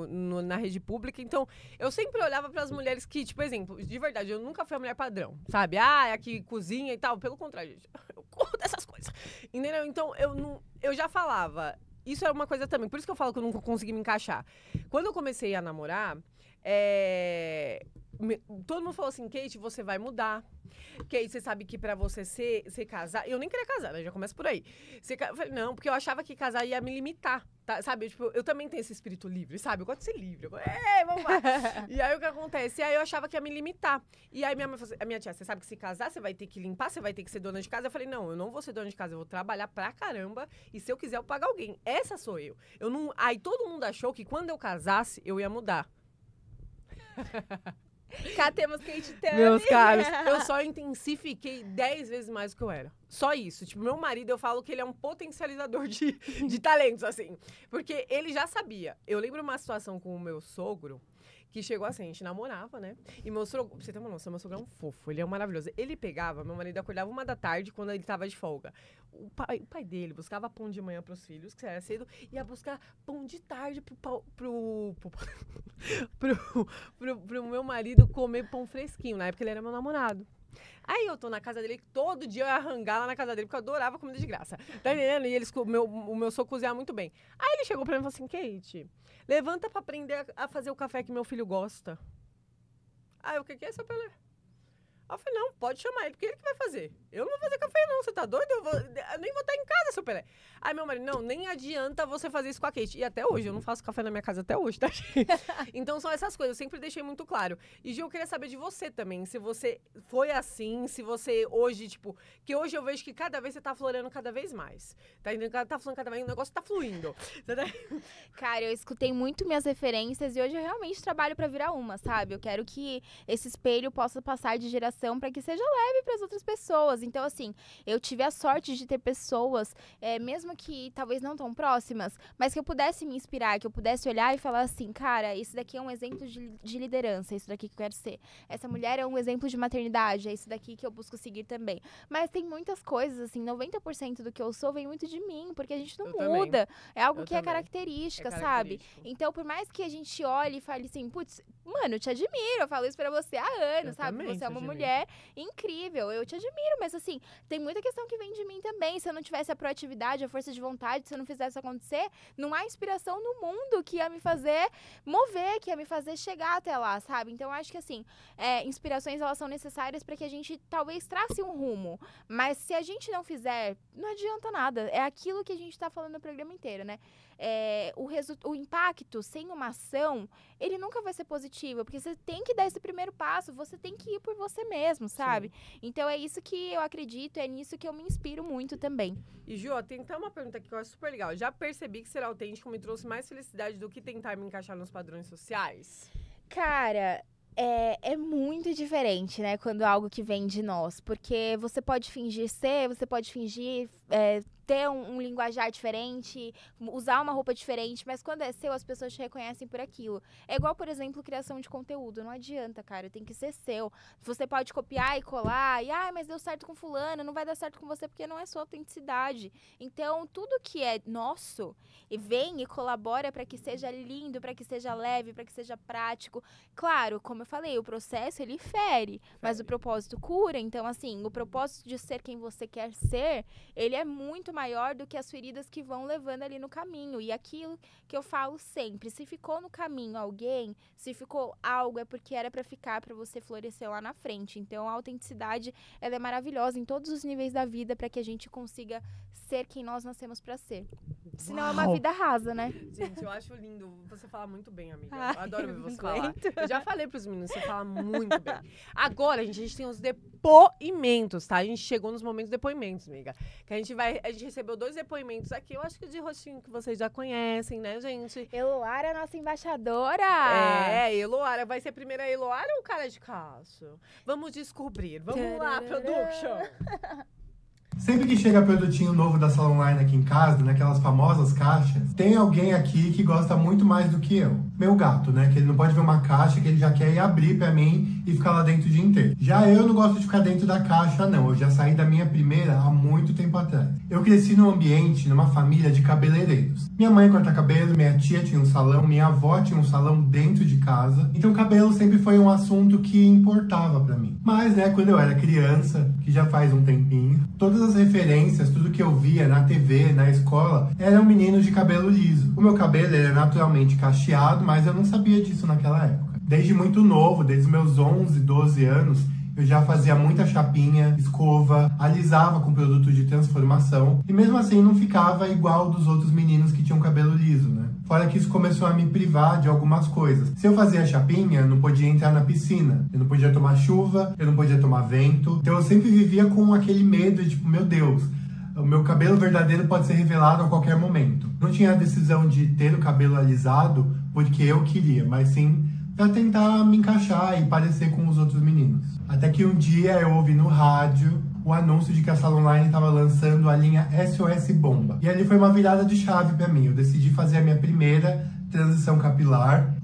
na rede pública. Então, eu sempre olhava para as mulheres que, tipo, exemplo, de verdade, eu nunca fui a mulher padrão, sabe? Ah, é a que cozinha e tal. Pelo contrário, gente, eu corro dessas coisas. Entendeu? Então, eu já falava. Isso é uma coisa também. Por isso que eu falo que eu nunca consegui me encaixar. Quando eu comecei a namorar, todo mundo falou assim, Kate, você vai mudar. Kate, você sabe que pra você ser casar... Eu nem queria casar, né? Já começa por aí. Eu falei, não, porque eu achava que casar ia me limitar, tá? Sabe? Tipo, eu também tenho esse espírito livre, sabe? Eu gosto de ser livre. Vamos lá. E aí, o que acontece? E aí, eu achava que ia me limitar. E aí, minha mãe falou assim, a minha tia, você sabe que se casar, você vai ter que limpar, você vai ter que ser dona de casa. Eu falei, não, eu não vou ser dona de casa, eu vou trabalhar pra caramba. E se eu quiser, eu pago alguém. Essa sou eu. Aí, todo mundo achou que quando eu casasse, eu ia mudar. Cá temos Kate Tami. Meus caros, eu só intensifiquei 10 vezes mais do que eu era. Só isso. Tipo, meu marido, eu falo que ele é um potencializador de talentos, assim. Porque ele já sabia. Eu lembro uma situação com o meu sogro, que chegou assim, a gente namorava, né? E meu sogro, pra você ter uma noção, meu sogro é um fofo, ele é um maravilhoso. Ele pegava, meu marido acordava 1 da tarde, quando ele tava de folga. O pai dele buscava pão de manhã pros filhos, que era cedo, ia buscar pão de tarde pro meu marido comer pão fresquinho. Na época ele era meu namorado. Aí eu tô na casa dele, todo dia eu ia arrangar lá na casa dele, porque eu adorava comida de graça. Tá entendendo? E o meu sogro cozinhava muito bem. Aí ele chegou pra mim e falou assim, Kate, levanta pra aprender a fazer o café que meu filho gosta. Aí, o que é, seu Pelé? Aí eu falei, não, pode chamar ele, porque ele que vai fazer. Eu não vou fazer café, não, você tá doido? Eu nem vou estar em casa, seu Pelé. Aí meu marido, não, nem adianta você fazer isso com a Kate. E até hoje, eu não faço café na minha casa até hoje, tá, gente? Então são essas coisas, eu sempre deixei muito claro. E, Gil, eu queria saber de você também, se você foi assim, se você hoje, tipo... Que hoje eu vejo que cada vez você tá florando cada vez mais. Tá entendendo? Tá florando cada vez, o negócio tá fluindo. Cara, eu escutei muito minhas referências e hoje eu realmente trabalho pra virar uma, sabe? Eu quero que esse espelho possa passar de geração pra que seja leve pras outras pessoas. Então, assim, eu tive a sorte de ter pessoas, mesmo que talvez não tão próximas, mas que eu pudesse me inspirar, que eu pudesse olhar e falar assim, cara, esse daqui é um exemplo de liderança, é isso daqui que eu quero ser. Essa mulher é um exemplo de maternidade, é isso daqui que eu busco seguir também. Mas tem muitas coisas, assim, 90% do que eu sou vem muito de mim, porque a gente não muda. É algo que é característica, sabe? Então, por mais que a gente olhe e fale assim, putz, mano, eu te admiro, eu falo isso pra você há anos, sabe? Você é uma mulher incrível, eu te admiro, mas assim, tem muita questão que vem de mim também. Se eu não tivesse a proatividade, a força de vontade, se eu não fizesse acontecer, não há inspiração no mundo que ia me fazer mover, que ia me fazer chegar até lá, sabe? Então, eu acho que assim, inspirações, elas são necessárias para que a gente talvez trace um rumo, mas se a gente não fizer, não adianta nada. É aquilo que a gente tá falando no programa inteiro, né? O impacto sem uma ação, ele nunca vai ser positivo, porque você tem que dar esse primeiro passo, você tem que ir por você mesmo, sabe? Sim. Então é isso que eu acredito, é nisso que eu me inspiro muito também. E, Ju, tem até uma pergunta aqui que eu acho super legal. Já percebi que ser autêntico me trouxe mais felicidade do que tentar me encaixar nos padrões sociais? Cara, É muito diferente, né, quando é algo que vem de nós, porque você pode fingir ser, você pode fingir ter um linguajar diferente, usar uma roupa diferente, mas quando é seu, as pessoas te reconhecem por aquilo. É igual, por exemplo, criação de conteúdo, não adianta, cara, tem que ser seu. Você pode copiar e colar, mas deu certo com fulano, não vai dar certo com você porque não é sua autenticidade. Então, tudo que é nosso, vem e colabora para que seja lindo, para que seja leve, para que seja prático. Claro, como eu falei, o processo, ele fere, mas o propósito cura. Então, assim, o propósito de ser quem você quer ser, ele é muito maior do que as feridas que vão levando ali no caminho. E aquilo que eu falo sempre, se ficou no caminho alguém, se ficou algo, é porque era pra ficar, pra você florescer lá na frente. Então, a autenticidade, ela é maravilhosa em todos os níveis da vida pra que a gente consiga ser quem nós nascemos pra ser. Senão é uma vida rasa, né? Gente, eu acho lindo. Você fala muito bem, amiga. Eu adoro ver você falar. Eu já falei pros meninos, você fala muito bem. Agora, gente, a gente tem os depoimentos, tá? A gente chegou nos momentos depoimentos, amiga. Que a gente recebeu 2 depoimentos aqui. Eu acho que de rostinho que vocês já conhecem, né, gente? Eloara, nossa embaixadora! Eloara. Vai ser primeiro a Eloara ou o cara de cacho? Vamos descobrir. Vamos lá, production! Sempre que chega produtinho novo da Sala Online aqui em casa, naquelas famosas caixas, tem alguém aqui que gosta muito mais do que eu. Meu gato, né? Que ele não pode ver uma caixa que ele já quer ir abrir pra mim e ficar lá dentro o dia inteiro. Já eu não gosto de ficar dentro da caixa, não. Eu já saí da minha primeira há muito tempo atrás. Eu cresci num ambiente, numa família de cabeleireiros. Minha mãe corta cabelo, minha tia tinha um salão, minha avó tinha um salão dentro de casa. Então cabelo sempre foi um assunto que importava pra mim. Mas, né, quando eu era criança, que já faz um tempinho, todas as referências, tudo que eu via na TV, na escola, eram meninos de cabelo liso. O meu cabelo era naturalmente cacheado, mas eu não sabia disso naquela época. Desde muito novo, desde meus 11, 12 anos, eu já fazia muita chapinha, escova, alisava com produto de transformação. E mesmo assim não ficava igual dos outros meninos que tinham cabelo liso, né? Fora que isso começou a me privar de algumas coisas. Se eu fazia chapinha, eu não podia entrar na piscina. Eu não podia tomar chuva, eu não podia tomar vento. Então eu sempre vivia com aquele medo de, tipo, meu Deus, o meu cabelo verdadeiro pode ser revelado a qualquer momento. Não tinha a decisão de ter o cabelo alisado porque eu queria, mas sim para tentar me encaixar e parecer com os outros meninos. Até que um dia eu ouvi no rádio o anúncio de que a Sala Online estava lançando a linha SOS Bomba. E ali foi uma virada de chave para mim. Eu decidi fazer a minha primeira transição capilar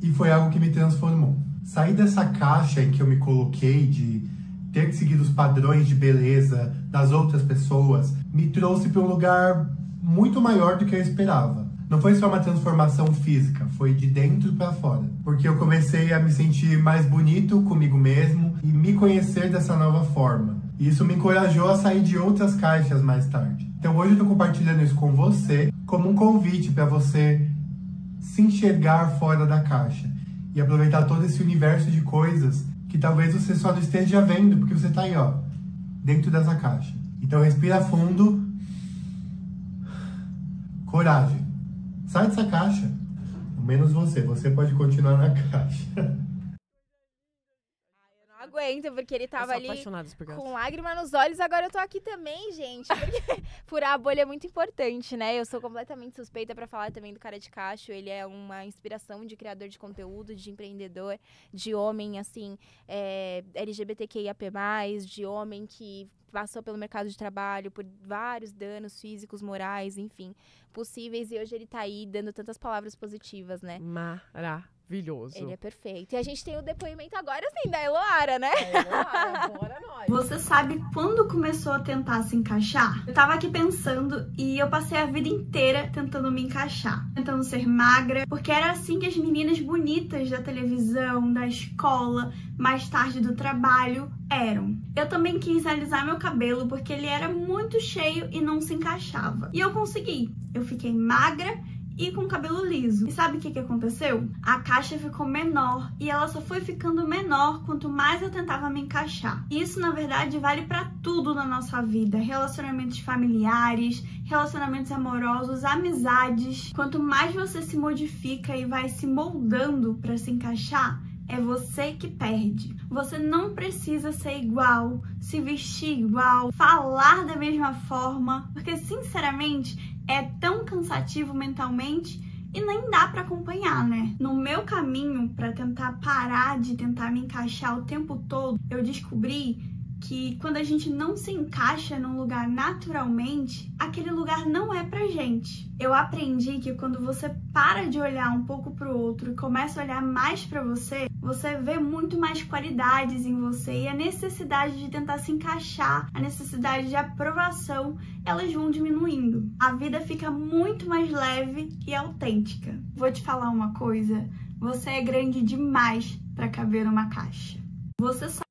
e foi algo que me transformou. Sair dessa caixa em que eu me coloquei de ter que seguir os padrões de beleza das outras pessoas me trouxe para um lugar muito maior do que eu esperava. Não foi só uma transformação física, foi de dentro para fora. Porque eu comecei a me sentir mais bonito comigo mesmo e me conhecer dessa nova forma. E isso me encorajou a sair de outras caixas mais tarde. Então hoje eu tô compartilhando isso com você como um convite para você se enxergar fora da caixa e aproveitar todo esse universo de coisas que talvez você só não esteja vendo, porque você tá aí, ó, dentro dessa caixa. Então respira fundo. Coragem. Sai dessa caixa. Menos você. Você pode continuar na caixa. Aguenta, porque ele tava ali com lágrima nos olhos, agora eu tô aqui também, gente, porque furar a bolha é muito importante, né? Eu sou completamente suspeita pra falar também do Cara de Cacho. Ele é uma inspiração de criador de conteúdo, de empreendedor, de homem, assim, LGBTQIAP+, de homem que passou pelo mercado de trabalho, por vários danos físicos, morais, enfim, possíveis, e hoje ele tá aí dando tantas palavras positivas, né? Maravilhoso. Ele é perfeito. E a gente tem o depoimento agora, sim, da Eloara, né? Eloara, bora nós. Você sabe quando começou a tentar se encaixar? Eu tava aqui pensando e eu passei a vida inteira tentando me encaixar. Tentando ser magra, porque era assim que as meninas bonitas da televisão, da escola, mais tarde do trabalho, eram. Eu também quis alisar meu cabelo porque ele era muito cheio e não se encaixava. E eu consegui. Eu fiquei magra e com cabelo liso. E sabe o que aconteceu? A caixa ficou menor e ela só foi ficando menor quanto mais eu tentava me encaixar. Isso, na verdade, vale pra tudo na nossa vida. Relacionamentos familiares, relacionamentos amorosos, amizades. Quanto mais você se modifica e vai se moldando pra se encaixar, é você que perde. Você não precisa ser igual, se vestir igual, falar da mesma forma, porque, sinceramente, é tão cansativo mentalmente e nem dá pra acompanhar, né? No meu caminho pra tentar parar de tentar me encaixar o tempo todo, eu descobri que quando a gente não se encaixa num lugar naturalmente, aquele lugar não é pra gente. Eu aprendi que quando você para de olhar um pouco pro outro e começa a olhar mais pra você, você vê muito mais qualidades em você e a necessidade de tentar se encaixar, a necessidade de aprovação, elas vão diminuindo. A vida fica muito mais leve e autêntica. Vou te falar uma coisa, você é grande demais pra caber numa caixa. Você só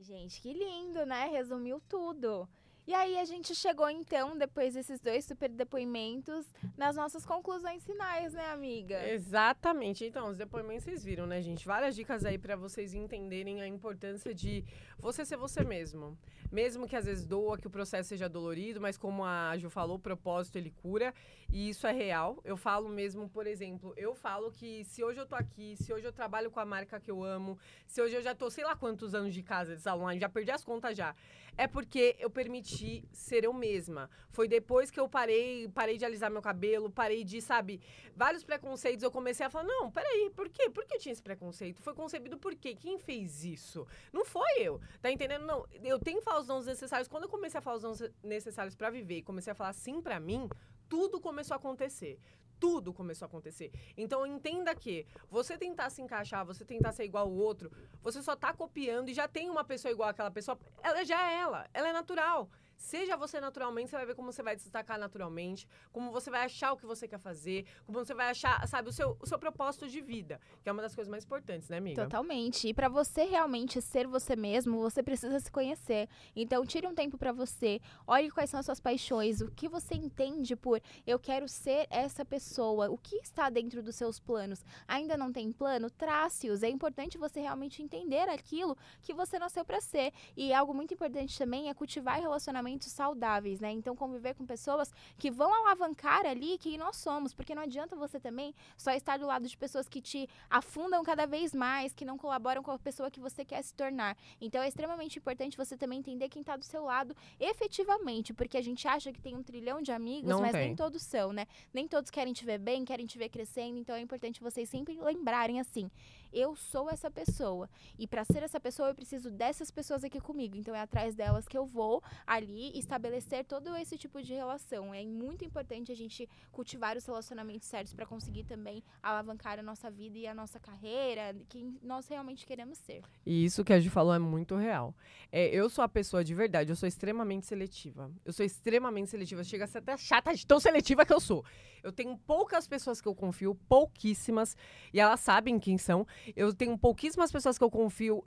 Gente, que lindo, né? Resumiu tudo. E aí a gente chegou então, depois desses 2 super depoimentos, nas nossas conclusões finais, né, amiga? Exatamente. Então, os depoimentos vocês viram, né, gente? Várias dicas aí pra vocês entenderem a importância de você ser você mesmo. Mesmo que às vezes doa, que o processo seja dolorido, mas como a Ju falou, o propósito ele cura. E isso é real. Eu falo mesmo, por exemplo, eu falo que se hoje eu tô aqui, se hoje eu trabalho com a marca que eu amo, se hoje eu já tô sei lá quantos anos de casa, de salão online, já perdi as contas já. É porque eu permiti ser eu mesma. Foi depois que eu parei de alisar meu cabelo, parei de, sabe, vários preconceitos, eu comecei a falar, não, peraí, por quê? Por que eu tinha esse preconceito? Foi concebido por quê? Quem fez isso? Não foi eu, tá entendendo? Não, eu tenho que falar os dons necessários. Quando eu comecei a falar os dons necessários pra viver e comecei a falar sim pra mim, tudo começou a acontecer. Tudo começou a acontecer. Então, entenda que você tentar se encaixar, você tentar ser igual ao outro, você só tá copiando e já tem uma pessoa igual àquela pessoa, ela já é ela é natural. Seja você naturalmente, você vai ver como você vai destacar naturalmente, como você vai achar o que você quer fazer, como você vai achar, sabe, o seu propósito de vida, que é uma das coisas mais importantes, né, amiga? Totalmente. E pra você realmente ser você mesmo, você precisa se conhecer. Então, tire um tempo pra você, olhe quais são as suas paixões, o que você entende por eu quero ser essa pessoa, o que está dentro dos seus planos. Ainda não tem plano? Trace-os. É importante você realmente entender aquilo que você nasceu pra ser. E algo muito importante também é cultivar relacionamentos saudáveis, né? Então, conviver com pessoas que vão alavancar ali quem nós somos, porque não adianta você também só estar do lado de pessoas que te afundam cada vez mais, que não colaboram com a pessoa que você quer se tornar. Então, é extremamente importante você também entender quem tá do seu lado efetivamente, porque a gente acha que tem 1 trilhão de amigos, Não mas tem. nem todos são, né? Nem todos querem te ver bem, querem te ver crescendo, então é importante vocês sempre lembrarem assim, eu sou essa pessoa, e para ser essa pessoa eu preciso dessas pessoas aqui comigo, então é atrás delas que eu vou ali estabelecer todo esse tipo de relação. É muito importante a gente cultivar os relacionamentos certos para conseguir também alavancar a nossa vida e a nossa carreira, quem nós realmente queremos ser. E isso que a Ju falou é muito real. Eu sou a pessoa de verdade, eu sou extremamente seletiva. Chega a ser até chata de tão seletiva que eu sou. Eu tenho poucas pessoas que eu confio, pouquíssimas, e elas sabem quem são. Eu tenho pouquíssimas pessoas que eu confio.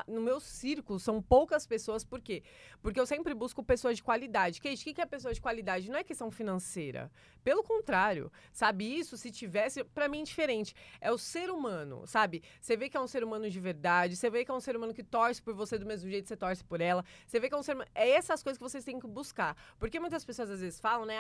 No meu círculo, são poucas pessoas. Por quê? Porque eu sempre busco pessoas de qualidade. Kate, o que é pessoa de qualidade? Não é questão financeira. Pelo contrário, sabe? Isso, se tivesse, pra mim, é diferente. É o ser humano, sabe? Você vê que é um ser humano de verdade, você vê que é um ser humano que torce por você do mesmo jeito que você torce por ela, você vê que é um ser humano... É essas coisas que vocês têm que buscar. Porque muitas pessoas, às vezes, falam, né?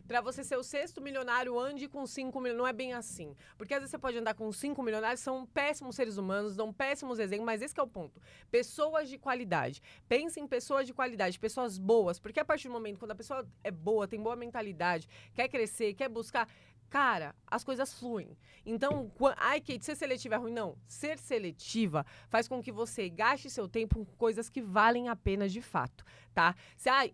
Pra você ser o 6º milionário, ande com 5 milhões. Não é bem assim. Porque, às vezes, você pode andar com 5 milionários, são péssimos seres humanos, dão péssimos exemplos, mas esse que é o ponto. Pessoas de qualidade. Pense em pessoas de qualidade, pessoas boas, porque a partir do momento quando a pessoa é boa, tem boa mentalidade, quer crescer, quer buscar, cara, as coisas fluem. Então, Kate, ser seletiva é ruim? Não. Ser seletiva faz com que você gaste seu tempo com coisas que valem a pena de fato, tá?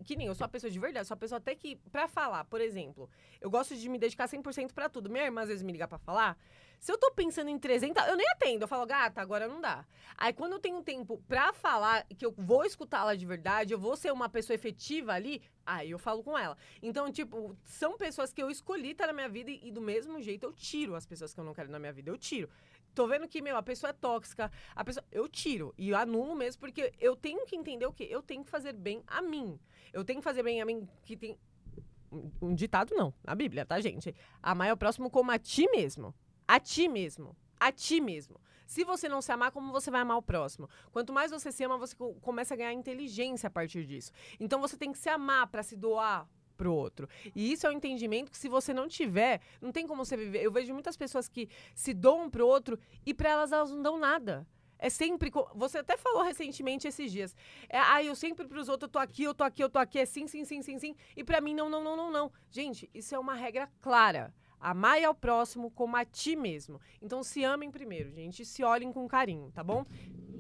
Que nem eu sou uma pessoa de verdade, sou uma pessoa até que, pra falar, por exemplo, eu gosto de me dedicar 100% pra tudo. Minha irmã às vezes me liga pra falar, se eu tô pensando em 300, eu nem atendo. Eu falo, gata, agora não dá. Aí, quando eu tenho tempo pra falar, que eu vou escutá-la de verdade, eu vou ser uma pessoa efetiva ali, aí eu falo com ela. Então, tipo, são pessoas que eu escolhi estar na minha vida e do mesmo jeito eu tiro as pessoas que eu não quero na minha vida. Eu tiro. Tô vendo que, a pessoa é tóxica, eu tiro e anulo mesmo, porque eu tenho que entender o quê? Eu tenho que fazer bem a mim. Eu tenho que fazer bem a mim, que tem... Um ditado não, na Bíblia, tá, gente? Amar é o próximo como a ti mesmo. A ti mesmo. A ti mesmo. Se você não se amar, como você vai amar o próximo? Quanto mais você se ama, você começa a ganhar inteligência a partir disso. Então, você tem que se amar para se doar pro outro. E isso é um entendimento que, se você não tiver, não tem como você viver. Eu vejo muitas pessoas que se doam pro outro e para elas não dão nada. É sempre... Você até falou recentemente esses dias. Eu sempre pros outros, eu tô aqui, é sim. E pra mim, não. Gente, isso é uma regra clara. Amar ao próximo como a ti mesmo. Então se amem primeiro, gente. E se olhem com carinho, tá bom?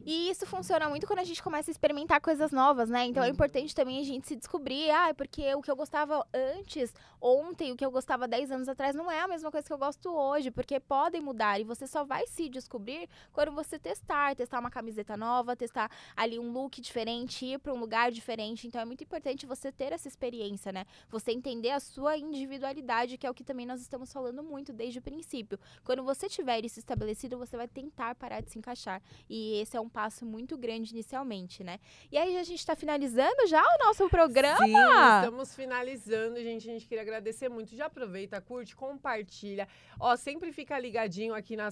E isso funciona muito quando a gente começa a experimentar coisas novas, né? Então é importante também a gente se descobrir, porque o que eu gostava antes, ontem, o que eu gostava 10 anos atrás, não é a mesma coisa que eu gosto hoje, porque podem mudar. E você só vai se descobrir quando você testar uma camiseta nova, testar ali um look diferente, ir para um lugar diferente. Então é muito importante você ter essa experiência, né? Você entender a sua individualidade, que é o que também nós estamos falando muito desde o princípio. Quando você tiver isso estabelecido, você vai tentar parar de se encaixar. E esse é um passo muito grande inicialmente, né? E aí a gente tá finalizando já o nosso programa? Sim, estamos finalizando, gente. A gente queria agradecer muito. Já aproveita, curte, compartilha. Ó, sempre fica ligadinho aqui na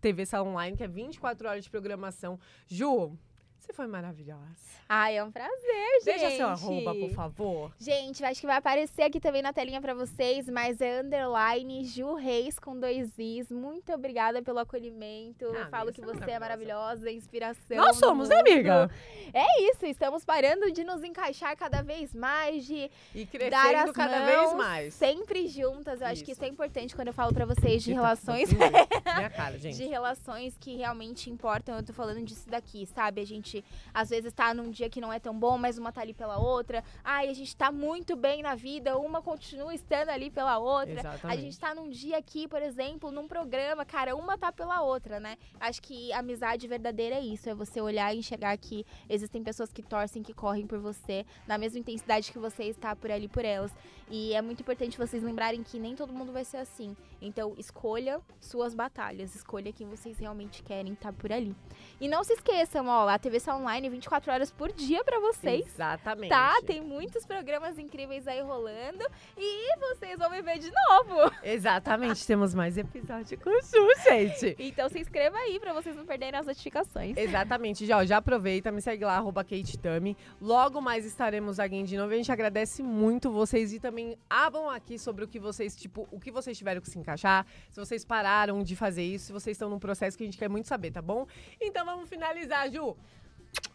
TV Salão Online, que é 24 horas de programação. Ju, você foi maravilhosa. Ai, é um prazer, gente. Deixa seu arroba, por favor. Gente, acho que vai aparecer aqui também na telinha pra vocês, mas é _ Ju Reis com 2 Is. Muito obrigada pelo acolhimento. Eu falo que você é maravilhosa, inspiração. Nós somos, né, amiga? É isso, estamos parando de nos encaixar cada vez mais, e crescendo cada vez mais. Sempre juntas. Eu acho que isso é importante quando eu falo pra vocês de relações. Minha cara, gente. De relações que realmente importam. Eu tô falando disso daqui, sabe? A gente às vezes tá num dia que não é tão bom, mas uma tá ali pela outra. Ai, a gente tá muito bem na vida, uma continua estando ali pela outra. Exatamente. A gente tá num dia aqui, por exemplo, num programa, cara, uma tá pela outra, né? Acho que a amizade verdadeira é isso, é você olhar e enxergar que existem pessoas que torcem, que correm por você, na mesma intensidade que você está por ali por elas. E é muito importante vocês lembrarem que nem todo mundo vai ser assim. Então, escolha suas batalhas, escolha quem vocês realmente querem estar por ali. E não se esqueçam, ó, a TV Online 24 horas por dia pra vocês. Exatamente. Tá? Tem muitos programas incríveis aí rolando e vocês vão me ver de novo. Exatamente. Temos mais episódio com o Ju, gente. Então se inscreva aí pra vocês não perderem as notificações. Exatamente. Já aproveita, me segue lá, @KateTami. Logo mais estaremos aqui de novo. A gente agradece muito vocês e também abram aqui sobre o que vocês, o que vocês tiveram que se encaixar, se vocês pararam de fazer isso, se vocês estão num processo que a gente quer muito saber, tá bom? Então vamos finalizar, Ju.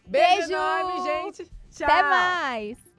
Beijo enorme, gente. Tchau. Até mais.